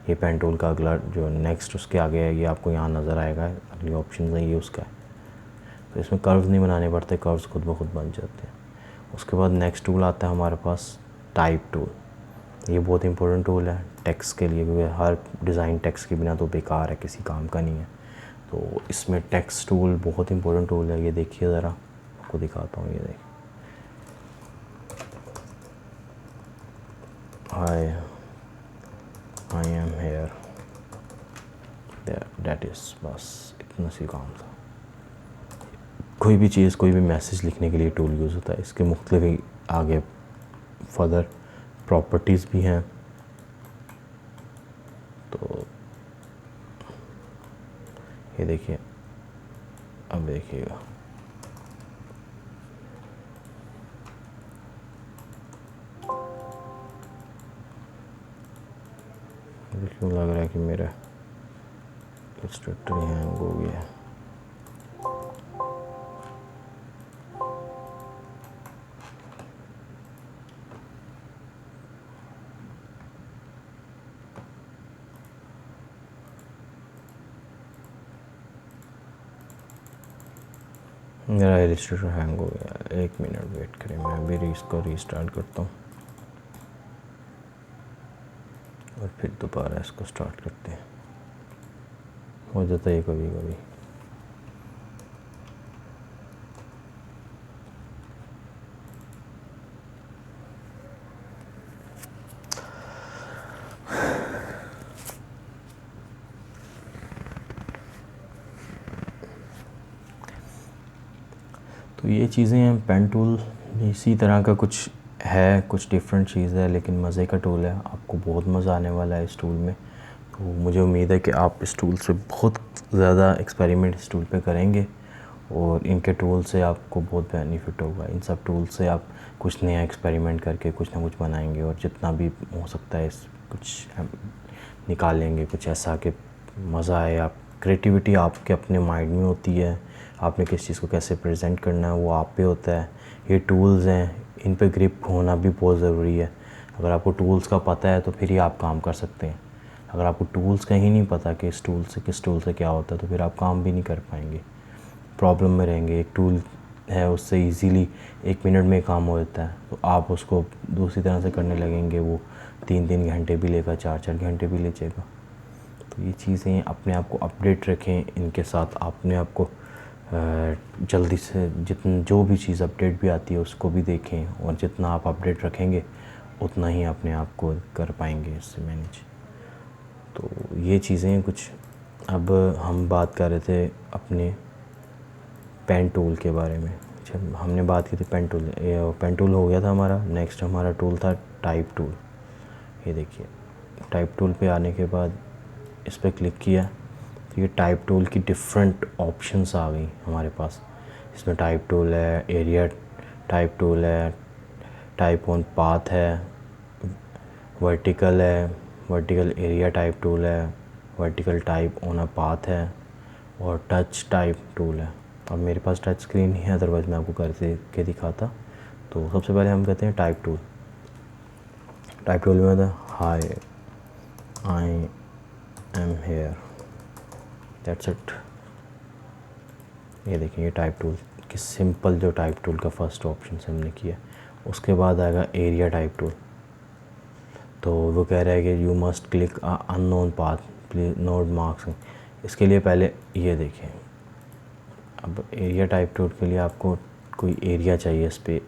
ये पेन टूल का अगला जो नेक्स्ट उसके आगे है, ये आपको यहाँ नज़र आएगा, अगली ऑप्शन है ये उसका है। तो इसमें कर्व्स नहीं बनाने पड़ते, कर्व्स खुद ब खुद बन जाते हैं। उसके बाद नेक्स्ट टूल आता है हमारे पास टाइप टूल। ये बहुत इंपॉर्टेंट टूल है टेक्स्ट के लिए, क्योंकि हर डिज़ाइन टेक्स्ट के बिना तो बेकार है, किसी काम का नहीं है। तो इसमें टेक्स्ट टूल बहुत इंपॉर्टेंट टूल है। ये देखिए ज़रा, आपको दिखाता हूँ। ये देखिए, आई एम हेयर, दैट इज़, बस इतना सी काम था। कोई भी चीज़, कोई भी मैसेज लिखने के लिए टूल यूज़ होता है। इसके मुख्तलिफ आगे फर्दर प्रॉपर्टीज़ भी हैं। तो ये देखिए, अब देखिएगा, क्यों लग रहा है कि मेरा इलस्ट्रेटर हैंग हो गया है। मेरा इलस्ट्रेटर हैंग हो गया, 1 मिनट वेट करें, मैं अभी इसको रीस्टार्ट करता हूँ और फिर दोबारा इसको स्टार्ट करते हैं। हो जाता है कभी कभी। तो ये चीज़ें हैं। पेन टूल इसी तरह का कुछ है, कुछ डिफरेंट चीज़ है, लेकिन मज़े का टूल है। आपको बहुत मज़ा आने वाला है इस टूल में। तो मुझे उम्मीद है कि आप इस टूल से बहुत ज़्यादा एक्सपेरिमेंट इस टूल पे करेंगे और इनके टूल से आपको बहुत बेनिफिट होगा। इन सब टूल से आप कुछ नया एक्सपेरिमेंट करके कुछ ना कुछ बनाएंगे और जितना भी हो सकता है इस कुछ निकालेंगे, कुछ ऐसा कि मज़ा आए। आप क्रिएटिविटी आपके अपने माइंड में होती है, आपने किस चीज़ को कैसे प्रेजेंट करना है वो आप पे होता है। ये टूल्स हैं, इन पे ग्रिप होना भी बहुत ज़रूरी है। अगर आपको टूल्स का पता है तो फिर ही आप काम कर सकते हैं। अगर आपको टूल्स का ही नहीं पता कि इस टूल से किस टूल से क्या होता है, तो फिर आप काम भी नहीं कर पाएंगे, प्रॉब्लम में रहेंगे। एक टूल है उससे इजीली 1 मिनट में काम हो जाता है, तो आप उसको दूसरी तरह से करने लगेंगे, वो 3-3 घंटे भी लेगा, 4-4 घंटे भी ले जाएगा। तो ये चीज़ें अपने आप को अपडेट रखें, इनके साथ अपने आप को जल्दी से जो भी चीज़ अपडेट भी आती है उसको भी देखें, और जितना आप अपडेट रखेंगे उतना ही अपने आप को कर पाएंगे इससे मैनेज। तो ये चीज़ें कुछ। अब हम बात कर रहे थे अपने पेन टूल के बारे में। जब हमने बात की थी पेन टूल हो गया था हमारा। नेक्स्ट हमारा टूल था टाइप टूल। ये देखिए, टाइप टूल पे आने के बाद इस पर क्लिक किया तो ये टाइप टूल की डिफरेंट ऑप्शंस आ गई हमारे पास। इसमें टाइप टूल है, एरिया टाइप टूल है, टाइप ऑन पाथ है, वर्टिकल है, वर्टिकल एरिया टाइप टूल है, vertical type on a path है, और टच टाइप टूल है। और मेरे पास टच स्क्रीन ही है, अदरवाइज़ मैं आपको करके दिखाता। तो सबसे पहले हम कहते हैं टाइप टूल। टाइप टूल में होता है hi I am here, that's it. ये देखिए, ये टाइप टूल कि सिंपल जो टाइप टूल का फर्स्ट ऑप्शन से हमने किया। उसके बाद आएगा एरिया टाइप टूल। तो वो कह रहा है कि you must click unknown path, please note marks. इसके लिए पहले ये देखिए, अब एरिया टाइप टूल के लिए आपको कोई एरिया चाहिए इस पर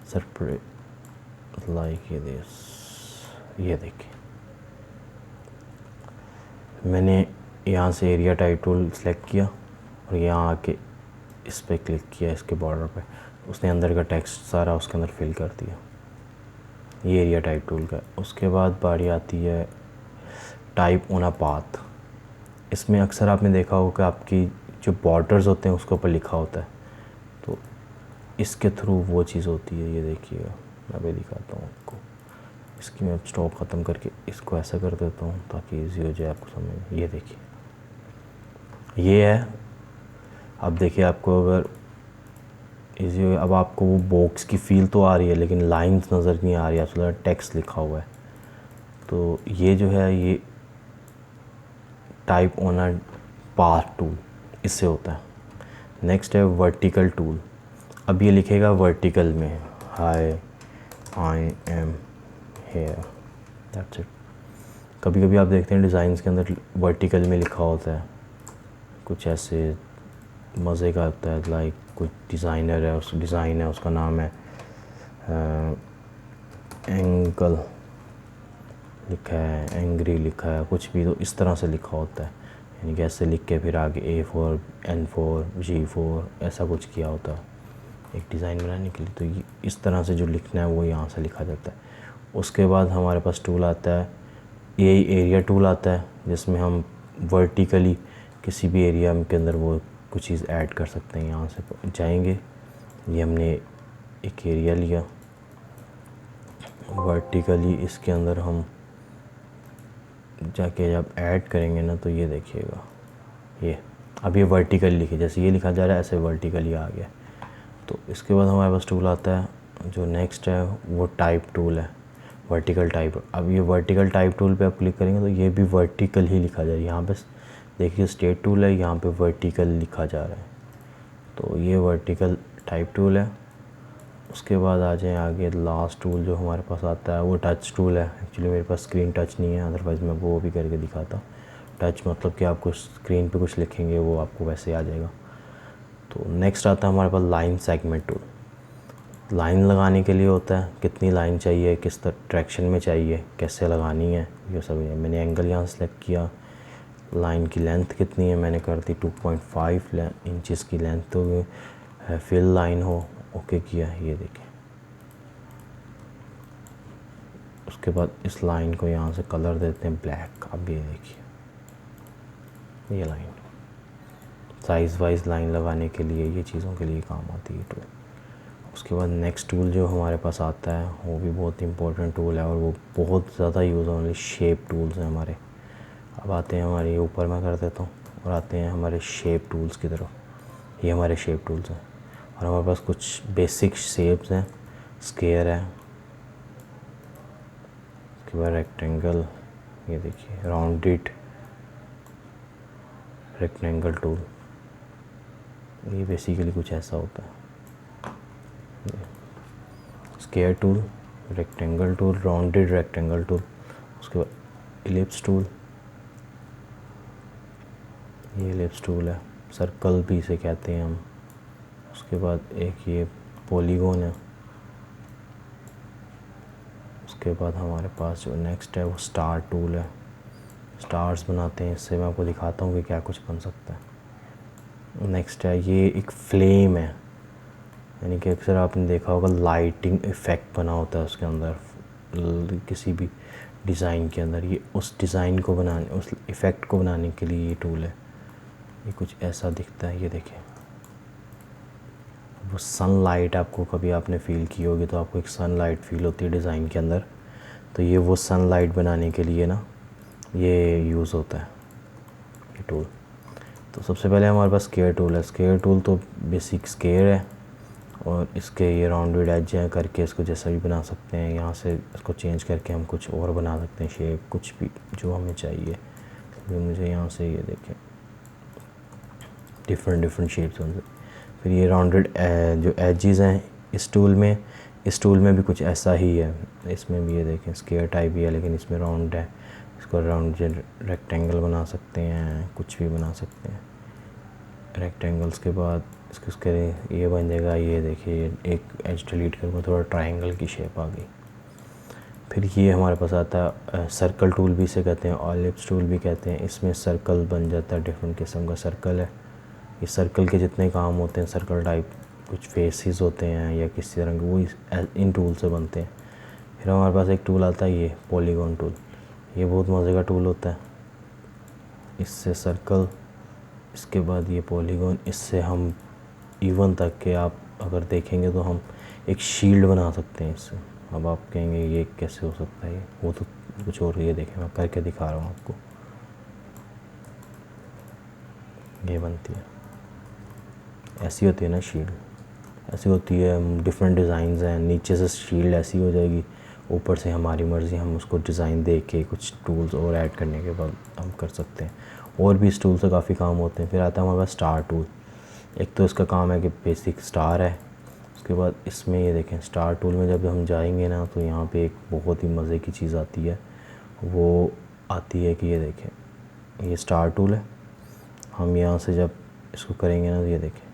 सर लाइक ये देखिए, मैंने यहाँ से एरिया टाइप टूल सेलेक्ट किया और यहाँ आके इस पर क्लिक किया, इसके बॉर्डर पे। उसने अंदर का टेक्स्ट सारा उसके अंदर फिल कर दिया। ये एरिया टाइप टूल का। उसके बाद बारी आती है टाइप ऑन अ पाथ। इसमें अक्सर आपने देखा होगा कि आपकी जो बॉर्डर्स होते हैं उसके ऊपर लिखा होता है, तो इसके थ्रू वो चीज़ होती है। ये देखिएगा, मैं भी दिखाता हूँ आपको। इसकी मैं स्टॉक ख़त्म करके इसको ऐसा कर देता हूँ ताकि ईजी हो जाए आपको समझ। ये देखिए, ये है। अब देखिए, आपको अगर ईजी हो, अब आपको वो बॉक्स की फ़ील तो आ रही है लेकिन लाइंस नज़र नहीं आ रही है, थोड़ा टेक्स्ट लिखा हुआ है। तो ये जो है ये type on a path tool, इससे होता है। नेक्स्ट है वर्टिकल टूल। अब ये लिखेगा वर्टिकल में, hi I am here, that's it. कभी कभी आप देखते हैं डिज़ाइंस के अंदर वर्टिकल में लिखा होता है, कुछ ऐसे मज़े का होता है। लाइक कुछ डिज़ाइनर है, उस डिज़ाइन है, उसका नाम है एंगल लिखा है, एंग्री लिखा है, कुछ भी, तो इस तरह से लिखा होता है। यानी कि ऐसे लिख के फिर आगे A4 N4 G4 ऐसा कुछ किया होता है एक डिज़ाइन बनाने के लिए। तो ये इस तरह से जो लिखना है वो यहाँ से लिखा जाता है। उसके बाद हमारे पास टूल आता है, ये एरिया टूल आता है, जिसमें हम वर्टिकली किसी भी एरिया के अंदर वो कुछ चीज़ ऐड कर सकते हैं। यहाँ से जाएंगे, ये हमने एक एरिया लिया वर्टिकली, इसके अंदर हम जाके जब ऐड करेंगे ना तो ये देखिएगा, ये अब ये वर्टिकल लिखे, जैसे ये लिखा जा रहा है ऐसे वर्टिकली आ गया। तो इसके बाद हमारे पास टूल आता है जो नेक्स्ट है, वो टाइप टूल है, वर्टिकल टाइप। अब ये वर्टिकल टाइप टूल पे आप क्लिक करेंगे तो ये भी वर्टिकल ही लिखा जा रहा है। यहाँ पे देखिए स्टेट टूल है, यहाँ पे वर्टिकल लिखा जा रहा है, तो ये वर्टिकल टाइप टूल है। उसके बाद आ जाए आगे, लास्ट टूल जो हमारे पास आता है वो टच टूल है। एक्चुअली मेरे पास स्क्रीन टच नहीं है, अदरवाइज़ मैं वो भी करके दिखाता। टच मतलब कि आपको स्क्रीन पे कुछ लिखेंगे वो आपको वैसे आ जाएगा। तो नेक्स्ट आता है हमारे पास लाइन सेगमेंट टूल। लाइन लगाने के लिए होता है, कितनी लाइन चाहिए, किस डायरेक्शन में चाहिए, कैसे लगानी है, ये सब है। मैंने एंगल यहाँ सेलेक्ट किया, लाइन की लेंथ कितनी है मैंने कर दी 2.5 इंचज़ की लेंथ, तो फिल लाइन हो, ओके किया। ये देखें, उसके बाद इस लाइन को यहाँ से कलर देते हैं ब्लैक। अब ये देखिए, ये लाइन साइज़ वाइज लाइन लगाने के लिए, ये चीज़ों के लिए काम आती है टूल। उसके बाद नेक्स्ट टूल जो हमारे पास आता है वो भी बहुत इंपॉर्टेंट टूल है और वो बहुत ज़्यादा यूज़ होने वाली शेप टूल्स हैं हमारे। अब आते हैं हमारे ऊपर, मैं कर देता हूँ, और आते हैं हमारे शेप टूल्स की तरफ। ये हमारे शेप टूल्स हैं और हमारे पास कुछ बेसिक शेप्स हैं। स्क्वायर है, उसके बाद रेक्टेंगल, ये देखिए राउंडेड रेक्टेंगल टूल, ये बेसिकली कुछ ऐसा होता है। Square tool, rectangle tool, rounded rectangle tool, उसके बाद इलिप्स टूल, ये इलिप्स टूल है, सर्कल भी इसे कहते हैं हम। उसके बाद एक ये पॉलीगॉन है। उसके बाद हमारे पास जो नेक्स्ट है वो स्टार टूल है, स्टार्स बनाते हैं इससे। मैं आपको दिखाता हूँ कि क्या कुछ बन सकता है। नेक्स्ट है ये एक फ्लेम है, यानी कि अक्सर आपने देखा होगा लाइटिंग इफ़ेक्ट बना होता है उसके अंदर किसी भी डिज़ाइन के अंदर। ये उस डिज़ाइन को बनाने, उस इफ़ेक्ट को बनाने के लिए ये टूल है। ये कुछ ऐसा दिखता है, ये देखें, वो सनलाइट आपको कभी आपने फ़ील की होगी, तो आपको एक सनलाइट फ़ील होती है डिज़ाइन के अंदर, तो ये वो सनलाइट बनाने के लिए ना ये यूज़ होता है ये टूल। तो सबसे पहले हमारे पास स्क्वायर टूल है। स्क्वायर टूल तो बेसिक स्क्वायर है और इसके ये राउंडेड एज हैं, करके इसको जैसा भी बना सकते हैं। यहाँ से इसको चेंज करके हम कुछ और बना सकते हैं शेप, कुछ भी जो हमें चाहिए। तो मुझे यहाँ से ये देखें डिफरेंट शेप्स होंगे। फिर ये राउंडेड जो एजेस हैं इस टूल में भी कुछ ऐसा ही है। इसमें भी ये देखें स्क्वायर टाइप ही है लेकिन इसमें राउंड है। इसको राउंड रेक्टेंगल बना सकते हैं, कुछ भी बना सकते हैं रेक्टेंगल्स के बाद इसको करें ये बन जाएगा। ये देखिए एक एज डिलीट करूँगा, थोड़ा ट्रायंगल की शेप आ गई। फिर ये हमारे पास आता है सर्कल टूल भी इसे कहते हैं, ऑलिप्स टूल भी कहते हैं। इसमें सर्कल बन जाता है, डिफरेंट किस्म का सर्कल है। इस सर्कल के जितने काम होते हैं, सर्कल टाइप कुछ फेसेस होते हैं या किसी तरह के, वो इन टूल से बनते हैं। फिर हमारे पास एक टूल आता है ये पॉलीगॉन टूल। ये बहुत मज़े का टूल होता है। इससे सर्कल इसके बाद ये पॉलीगॉन, इससे हम इवन तक के आप अगर देखेंगे तो हम एक शील्ड बना सकते हैं इससे। अब आप कहेंगे ये कैसे हो सकता है, वो तो कुछ और, ये देखें मैं करके दिखा रहा हूँ आपको। ये बनती है, ऐसी होती है ना शील्ड, ऐसी होती है। डिफरेंट डिज़ाइंस हैं, नीचे से शील्ड ऐसी हो जाएगी, ऊपर से हमारी मर्ज़ी, हम उसको डिज़ाइन दे के कुछ टूल्स और ऐड करने के बाद हम कर सकते हैं। और भी इस टूल से काफ़ी काम होते हैं। फिर आता है हमारे पास स्टार टूल। एक तो इसका काम है कि बेसिक स्टार है, उसके बाद इसमें ये देखें स्टार टूल में जब हम जाएंगे ना तो यहाँ पे एक बहुत ही मज़े की चीज़ आती है। वो आती है कि ये देखें, ये स्टार टूल है। हम यहाँ से जब इसको करेंगे ना तो ये देखें,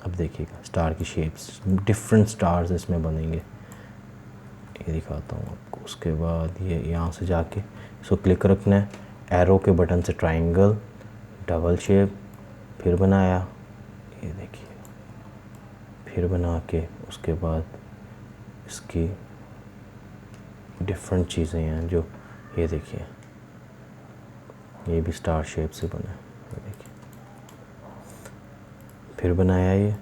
अब देखिएगा स्टार की शेप्स, डिफरेंट स्टार्स इसमें बनेंगे। ये दिखाता हूँ आपको। उसके बाद ये यहाँ से जाके इसको क्लिक रखना है, एरो के बटन से ट्रायंगल, डबल शेप, फिर बनाया, ये देखिए, फिर बना के उसके बाद इसकी डिफरेंट चीज़ें हैं जो, ये देखिए, ये भी स्टार शेप से बना है, ये देखिए, फिर बनाया ये,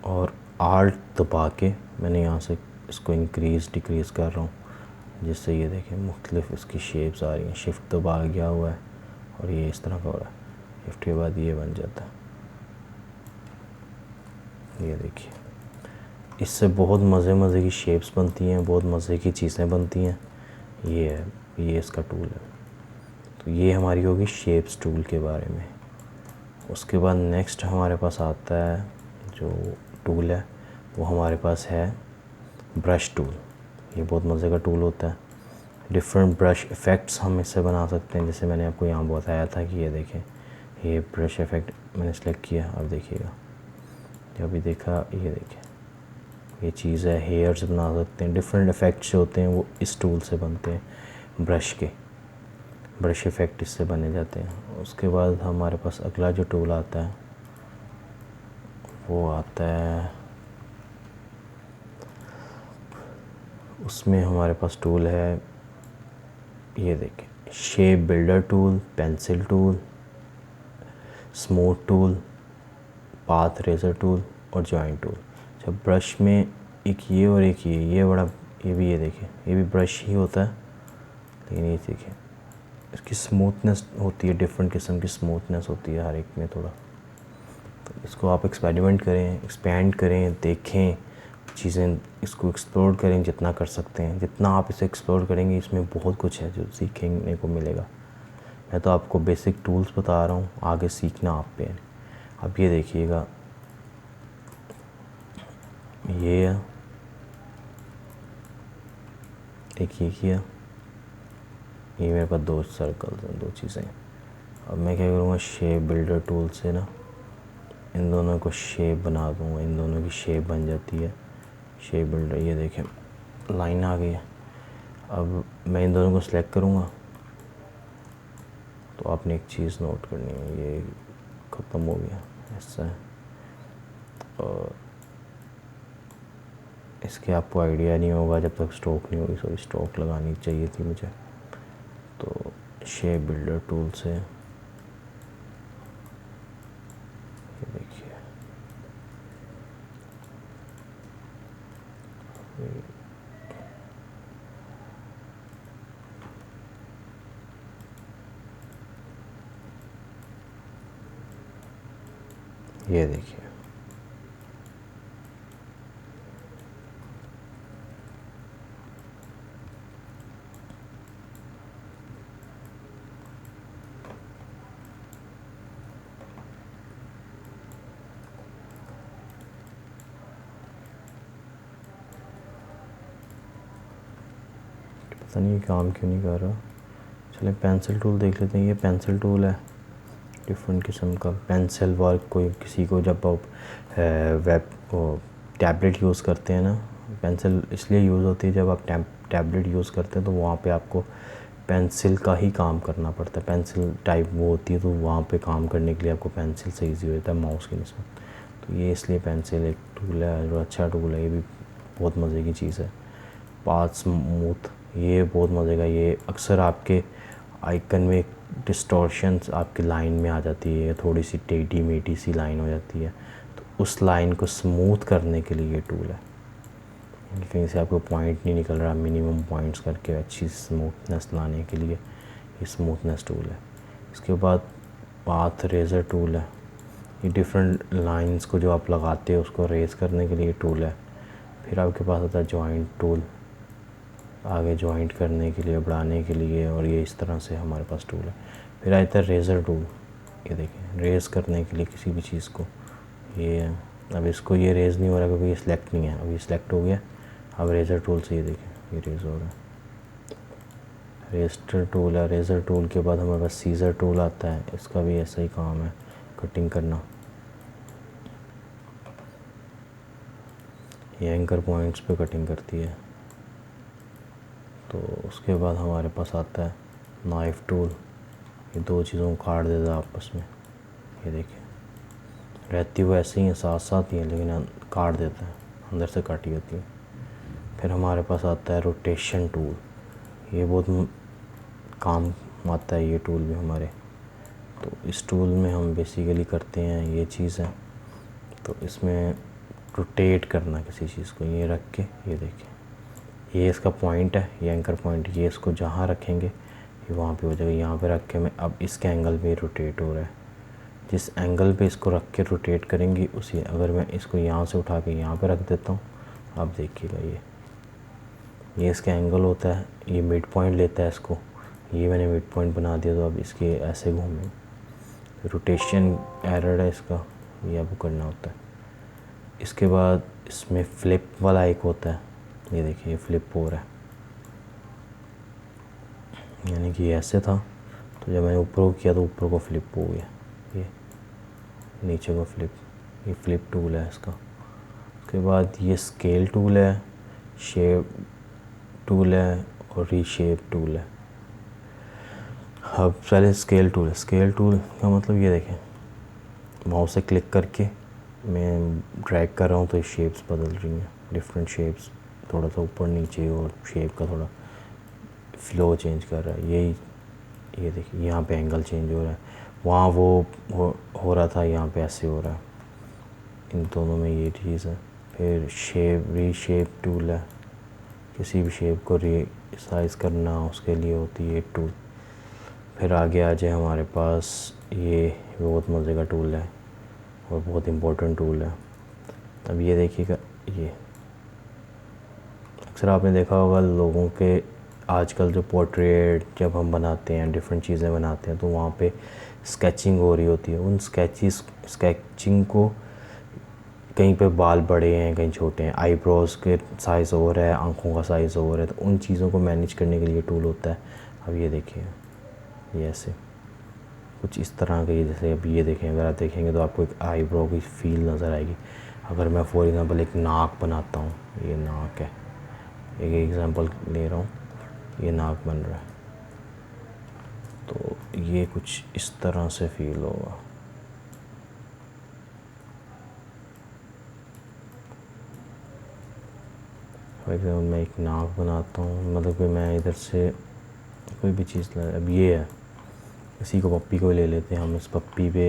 और आल्ट दबा के मैंने यहाँ से इसको इंक्रीज़ डिक्रीज़ कर रहा हूँ, जिससे ये देखें मुख्तलिफ इसकी शेप्स आ रही हैं। शिफ्ट दबा गया हुआ है और ये इस तरह का हो रहा है। शिफ्ट के बाद ये बन जाता है, ये देखिए। इससे बहुत मज़े की शेप्स बनती हैं, बहुत मज़े की चीज़ें बनती हैं। ये है, ये इसका टूल है। तो ये हमारी होगी शेप्स टूल के बारे में। उसके बाद नेक्स्ट हमारे पास आता है जो टूल है, वो हमारे पास है ब्रश टूल। ये बहुत मज़े का टूल होता है। डिफरेंट ब्रश इफ़ेक्ट्स हम इससे बना सकते हैं। जैसे मैंने आपको यहाँ बताया था कि ये देखें, ये ब्रश इफ़ेक्ट मैंने सेलेक्ट किया, अब देखिएगा, जब भी देखा, ये देखें, ये चीज़ है। हेयर्स बना सकते हैं, डिफरेंट इफ़ेक्ट्स जो होते हैं वो इस टूल से बनते हैं। ब्रश इफ़ेक्ट इससे बने जाते हैं। उसके बाद हमारे पास अगला जो टूल आता है वो आता है, उसमें हमारे पास टूल है, ये देखें, shape builder tool, pencil tool, smooth tool, path eraser tool और जॉइंट टूल। जब ब्रश में एक ये और एक ये बड़ा, ये भी, ये देखें, ये भी ब्रश ही होता है, लेकिन ये देखें इसकी स्मूथनेस होती है, डिफरेंट किस्म की स्मूथनेस होती है हर एक में थोड़ा। तो इसको आप एक्सपेरिमेंट करें, एक्सपेंड करें, देखें चीज़ें, इसको एक्सप्लोर करें जितना कर सकते हैं। जितना आप इसे एक्सप्लोर करेंगे इसमें बहुत कुछ है जो सीखने को मिलेगा। मैं तो आपको बेसिक टूल्स बता रहा हूँ, आगे सीखना आप पे है। अब ये देखिएगा, ये है, एक ये किया, ये मेरे पास दो सर्कल्स हैं, दो चीज़ें। अब मैं क्या करूँगा, शेप बिल्डर टूल से ना इन दोनों को शेप बना दूँगा, इन दोनों की शेप बन जाती है शेप बिल्डर। ये देखें लाइन आ गई है। अब मैं इन दोनों को सिलेक्ट करूँगा तो आपने एक चीज़ नोट करनी है, ये ख़त्म हो गया ऐसा है। और इसके आपको आइडिया नहीं होगा जब तक स्ट्रोक नहीं होगी, सॉरी स्ट्रोक लगानी चाहिए थी मुझे। तो शेप बिल्डर टूल से ये देखिए, ये देखिए, पता नहीं काम क्यों नहीं कर रहा। चलें पेंसिल टूल देख लेते हैं। ये पेंसिल टूल है, डिफरेंट किस्म का पेंसिल वर्क। कोई किसी को जब आप वेब टैबलेट यूज़ करते हैं ना, पेंसिल इसलिए यूज़ होती है जब आप टैबलेट यूज़ करते हैं तो वहाँ पे आपको पेंसिल का ही काम करना पड़ता है। पेंसिल टाइप वो होती है, तो वहाँ पे काम करने के लिए आपको पेंसिल से ईजी होता है माउस की निस्बत। तो ये इसलिए पेंसिल एक टूल है जो अच्छा टूल है। ये भी बहुत मज़े की चीज़ है। पाथ स्मूथ, ये बहुत मज़े का। ये अक्सर आपके आइकन में डिस्टॉर्शंस आपकी लाइन में आ जाती है, थोड़ी सी टेढ़ी मेढ़ी सी लाइन हो जाती है, तो उस लाइन को स्मूथ करने के लिए ये टूल है। कहीं से आपको पॉइंट नहीं निकल रहा, मिनिमम पॉइंट्स करके अच्छी स्मूथनेस लाने के लिए ये स्मूथनेस टूल है। इसके बाद पाथ रेजर टूल है, ये डिफरेंट लाइंस को जो आप लगाते हो उसको रेज करने के लिए टूल है। फिर आपके पास आता है जॉइंट टूल, आगे जॉइंट करने के लिए, बढ़ाने के लिए, और ये इस तरह से हमारे पास टूल है। फिर आता है रेज़र टूल, ये देखें रेज़ करने के लिए किसी भी चीज़ को, ये है। अब इसको ये रेज़ नहीं हो रहा क्योंकि ये सिलेक्ट नहीं है, अब ये सिलेक्ट हो गया। अब रेज़र टूल से ये देखें ये रेज़ हो रहा है। रेस्टर टूल है। रेज़र टूल के बाद हमारे पास सीज़र टूल आता है, इसका भी ऐसा ही काम है, कटिंग करना। ये एंकर पॉइंट्स पे कटिंग करती है। तो उसके बाद हमारे पास आता है नाइफ़ टूल, ये दो चीज़ों को काट देता है आपस में, ये देखिए रहती वो ऐसे ही है, साथ साथ ही है, लेकिन काट देता है, अंदर से काटी होती है। फिर हमारे पास आता है रोटेशन टूल, ये बहुत काम आता है ये टूल भी हमारे। तो इस टूल में हम बेसिकली करते हैं ये चीज़ है, तो इसमें रोटेट करना किसी चीज़ को, ये रख के ये देखिए ये इसका पॉइंट है, ये एंकर पॉइंट, ये इसको जहाँ रखेंगे ये वहाँ पे हो जाएगा। यहाँ पे रख के मैं अब इसके एंगल पे रोटेट हो रहा है, जिस एंगल पे इसको रख के रोटेट करेंगी उसी, अगर मैं इसको यहाँ से उठा के यहाँ पे रख देता हूँ, आप देखिएगा ये इसका एंगल होता है, ये मिड पॉइंट लेता है इसको, ये मैंने मिड पॉइंट बना दिया, तो अब इसके ऐसे घूमें, रोटेशन एरर है इसका, ये आपको करना होता है। इसके बाद इसमें फ्लिप वाला एक होता है, ये देखिए ये फ्लिप हो रहा है, यानी कि ऐसे था, तो जब मैंने ऊपर को किया तो ऊपर को फ्लिप हो गया, ये नीचे को फ्लिप, ये फ्लिप टूल है इसका। उसके बाद ये स्केल टूल है, शेप टूल है और रीशेप टूल है। अब पहले स्केल टूल है। स्केल टूल का मतलब ये देखें, माउस से क्लिक करके मैं ड्रैग कर रहा हूँ तो ये शेप्स बदल रही हैं, डिफरेंट शेप्स, थोड़ा सा ऊपर नीचे, और शेप का थोड़ा फ्लो चेंज कर रहा है। ये देखिए यहाँ पे एंगल चेंज हो रहा है, वहाँ वो हो रहा था, यहाँ पे ऐसे हो रहा है, इन दोनों में ये चीज़ है। फिर रीशेप टूल है, किसी भी शेप को रीसाइज़ करना उसके लिए होती है ये टूल। फिर आगे आ जाए हमारे पास ये बहुत मज़े का टूल है और बहुत इम्पोर्टेंट टूल है। अब ये देखिएगा, ये अक्सर आपने देखा होगा लोगों के आजकल जो पोर्ट्रेट जब हम बनाते हैं, डिफरेंट चीज़ें बनाते हैं, तो वहाँ पे स्केचिंग हो रही होती है। उन स्केचिंग को कहीं पे बाल बड़े हैं, कहीं छोटे हैं, आईब्रोज़ के साइज़ हो रहा है, आँखों का साइज़ हो रहा है, तो उन चीज़ों को मैनेज करने के लिए टूल होता है। अब ये देखिए ये ऐसे कुछ इस तरह के, जैसे अब ये देखें, अगर आप देखेंगे तो आपको एक आईब्रो की फील नज़र आएगी। अगर मैं फॉर एग्ज़ाम्पल एक नाक बनाता हूँ, ये नाक है, एक एग्ज़ाम्पल ले रहा हूँ, ये नाक बन रहा है, तो ये कुछ इस तरह से फील होगा। फॉर एग्ज़ाम्पल मैं एक नाक बनाता हूँ, मतलब कि मैं इधर से कोई भी चीज़ अब ये है, इसी को पप्पी को ले लेते हैं हम, इस पप्पी पे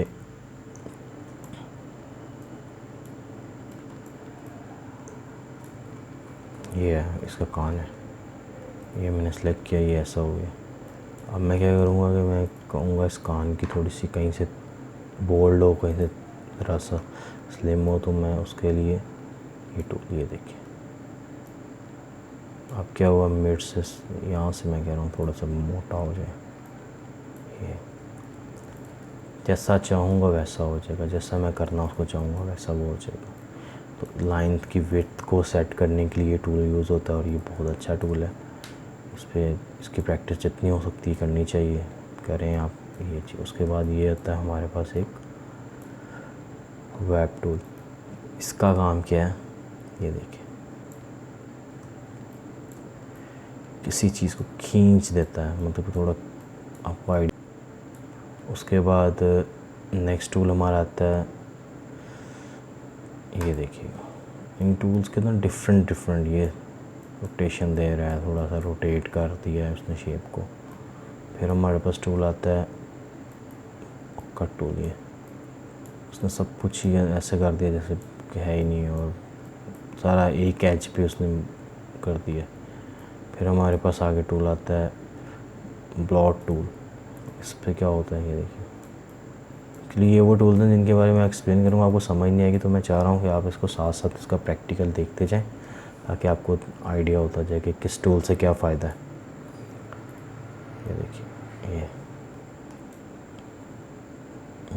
ये है, इसका कान है, ये मैंने सेलेक्ट किया, ये ऐसा हो गया। अब मैं क्या करूँगा कि मैं कहूँगा इस कान की थोड़ी सी कहीं से बोल्ड हो, कहीं से ज़रा सा स्लिम हो, तो मैं उसके लिए ये टूल, ये देखिए अब क्या हुआ, मिड से यहाँ से मैं कह रहा हूँ थोड़ा सा मोटा हो जाए, ये जैसा चाहूँगा वैसा हो जाएगा, जैसा मैं करना उसको चाहूँगा वैसा वो हो जाएगा। तो लाइन की विड्थ को सेट करने के लिए टूल यूज़ होता है और ये बहुत अच्छा टूल है। इस पर इसकी प्रैक्टिस जितनी हो सकती है करनी चाहिए, करें आप ये चीज़। उसके बाद ये आता है हमारे पास एक वेब टूल, इसका काम क्या है, ये देखिए किसी चीज़ को खींच देता है, मतलब थोड़ा आपको आइडिया। उसके बाद नेक्स्ट टूल हमारा आता है, ये देखिएगा इन टूल्स के अंदर डिफरेंट ये रोटेशन दे रहा है, थोड़ा सा रोटेट कर दिया है उसने शेप को। फिर हमारे पास टूल आता है कट टूल। ये उसने सब कुछ ही ऐसे कर दिया जैसे कि है ही नहीं, और सारा एक एज पे उसने कर दिया। फिर हमारे पास आगे टूल आता है ब्लॉट टूल। इस पर क्या होता है ये देखिए। एक्चुअली ये वो टूल्स हैं जिनके बारे में एक्सप्लेन करूँगा, आपको समझ नहीं आएगी, तो मैं चाह रहा हूँ कि आप इसको साथ साथ इसका प्रैक्टिकल देखते जाएं ताकि आपको आइडिया होता जाए कि किस टूल से क्या फ़ायदा है। ये देखिए,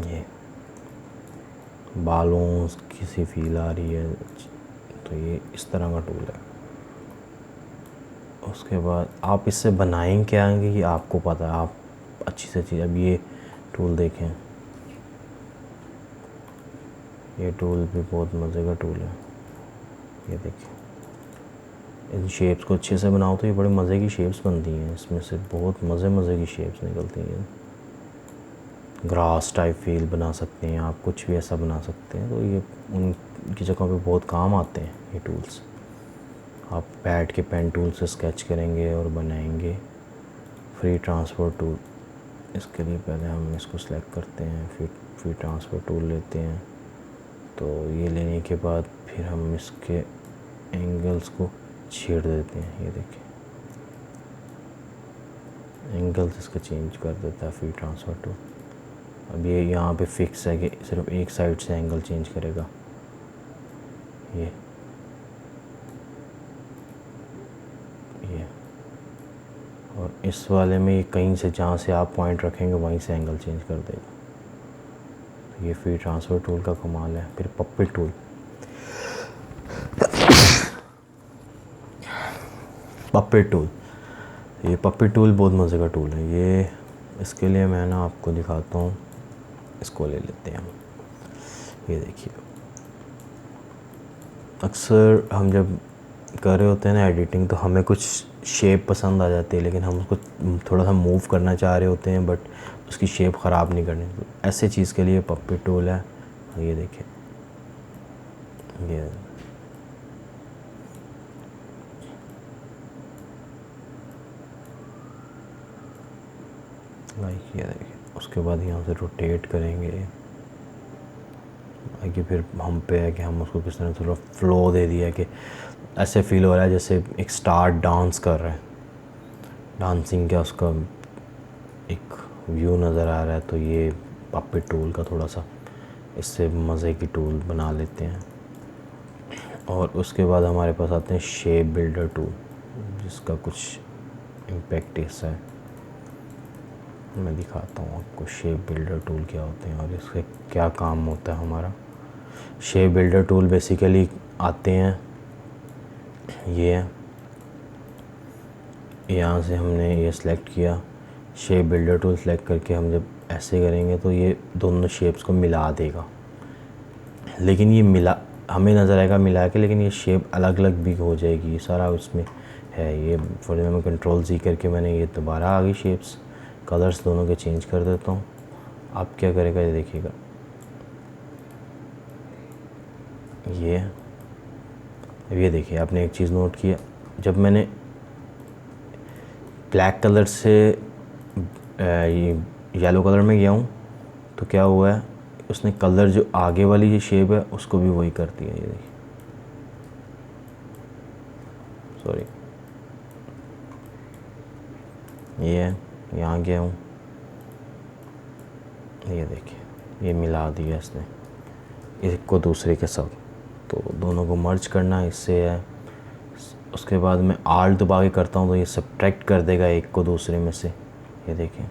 ये बालों की सी फील आ रही है, तो ये इस तरह का टूल है। उसके बाद आप इससे बनाएंगे क्या आएंगे ये आपको पता है, आप अच्छी से चीज़। अब ये टूल देखें, ये टूल भी बहुत मज़े का टूल है। ये देखिए, इन शेप्स को अच्छे से बनाओ तो ये बड़े मज़े की शेप्स बनती हैं, इसमें से बहुत मज़े की शेप्स निकलती हैं। ग्रास टाइप फील बना सकते हैं आप, कुछ भी ऐसा बना सकते हैं, तो ये उनकी जगहों पे बहुत काम आते हैं ये टूल्स। आप बैठ के पेन टूल से स्केच करेंगे और बनाएंगे। फ्री ट्रांसफ़र टूल, इसके लिए पहले हम इसको सिलेक्ट करते हैं, फिर फ्री ट्रांसफ़र टूल लेते हैं। तो ये लेने के बाद फिर हम इसके एंगल्स को छेड़ देते हैं। ये देखिए, एंगल्स इसका चेंज कर देता है फ्री ट्रांसफ़र टूल। अब ये यहाँ पे फिक्स है कि सिर्फ एक साइड से एंगल चेंज करेगा। ये और इस वाले में ये कहीं से जहाँ से आप पॉइंट रखेंगे वहीं से एंगल चेंज कर देगा। तो ये फ्री ट्रांसफ़र टूल का कमाल है। फिर पपेट टूल, ये पपेट टूल बहुत मज़े का टूल है। ये इसके लिए मैं ना आपको दिखाता हूँ, इसको ले लेते हैं हम। ये देखिए, अक्सर हम जब कर रहे होते हैं ना एडिटिंग, तो हमें कुछ शेप पसंद आ जाती है, लेकिन हम उसको थोड़ा सा मूव करना चाह रहे होते हैं, बट उसकी शेप ख़राब नहीं करनी। तो ऐसे चीज़ के लिए पपेट टूल है। ये देखिए, ये देखिए। उसके बाद यहाँ से रोटेट करेंगे, कि फिर हम पे है कि हम उसको किस तरह थोड़ा फ्लो दे दिया कि ऐसे फील हो रहा है जैसे एक स्टार डांस कर रहा है, डांसिंग का उसका एक व्यू नज़र आ रहा है। तो ये पपेट टूल का थोड़ा सा इससे मज़े की टूल बना लेते हैं। और उसके बाद हमारे पास आते हैं शेप बिल्डर टूल, जिसका कुछ इम्पैक्ट ऐसा है। मैं दिखाता हूँ आपको शेप बिल्डर टूल क्या होते हैं और इसके क्या काम होता है हमारा। शेप बिल्डर टूल बेसिकली आते हैं, ये है, यहाँ से हमने ये सिलेक्ट किया, शेप बिल्डर टूल सेलेक्ट करके हम जब ऐसे करेंगे तो ये दोनों शेप्स को मिला देगा। लेकिन ये मिला हमें नज़र आएगा मिला के, लेकिन ये शेप अलग अलग भी हो जाएगी, सारा उसमें है। ये फॉर मैं कंट्रोल Z करके मैंने ये दोबारा आ गई शेप्स, कलर्स दोनों के चेंज कर देता हूँ। आप क्या करेगा ये देखिएगा, ये देखिए, आपने एक चीज़ नोट किया, जब मैंने ब्लैक कलर से येलो कलर में गया हूँ तो क्या हुआ है, उसने कलर जो आगे वाली जो शेप है उसको भी वही कर दिया। ये देखिए, सॉरी, ये है, यहाँ गया हूँ, ये देखिए, ये मिला दिया इसने एक को दूसरे के साथ। तो दोनों को मर्ज करना इससे है। उसके बाद मैं आल्ट दबा के करता हूँ तो ये सब्ट्रैक्ट कर देगा एक को दूसरे में से। ये देखिए,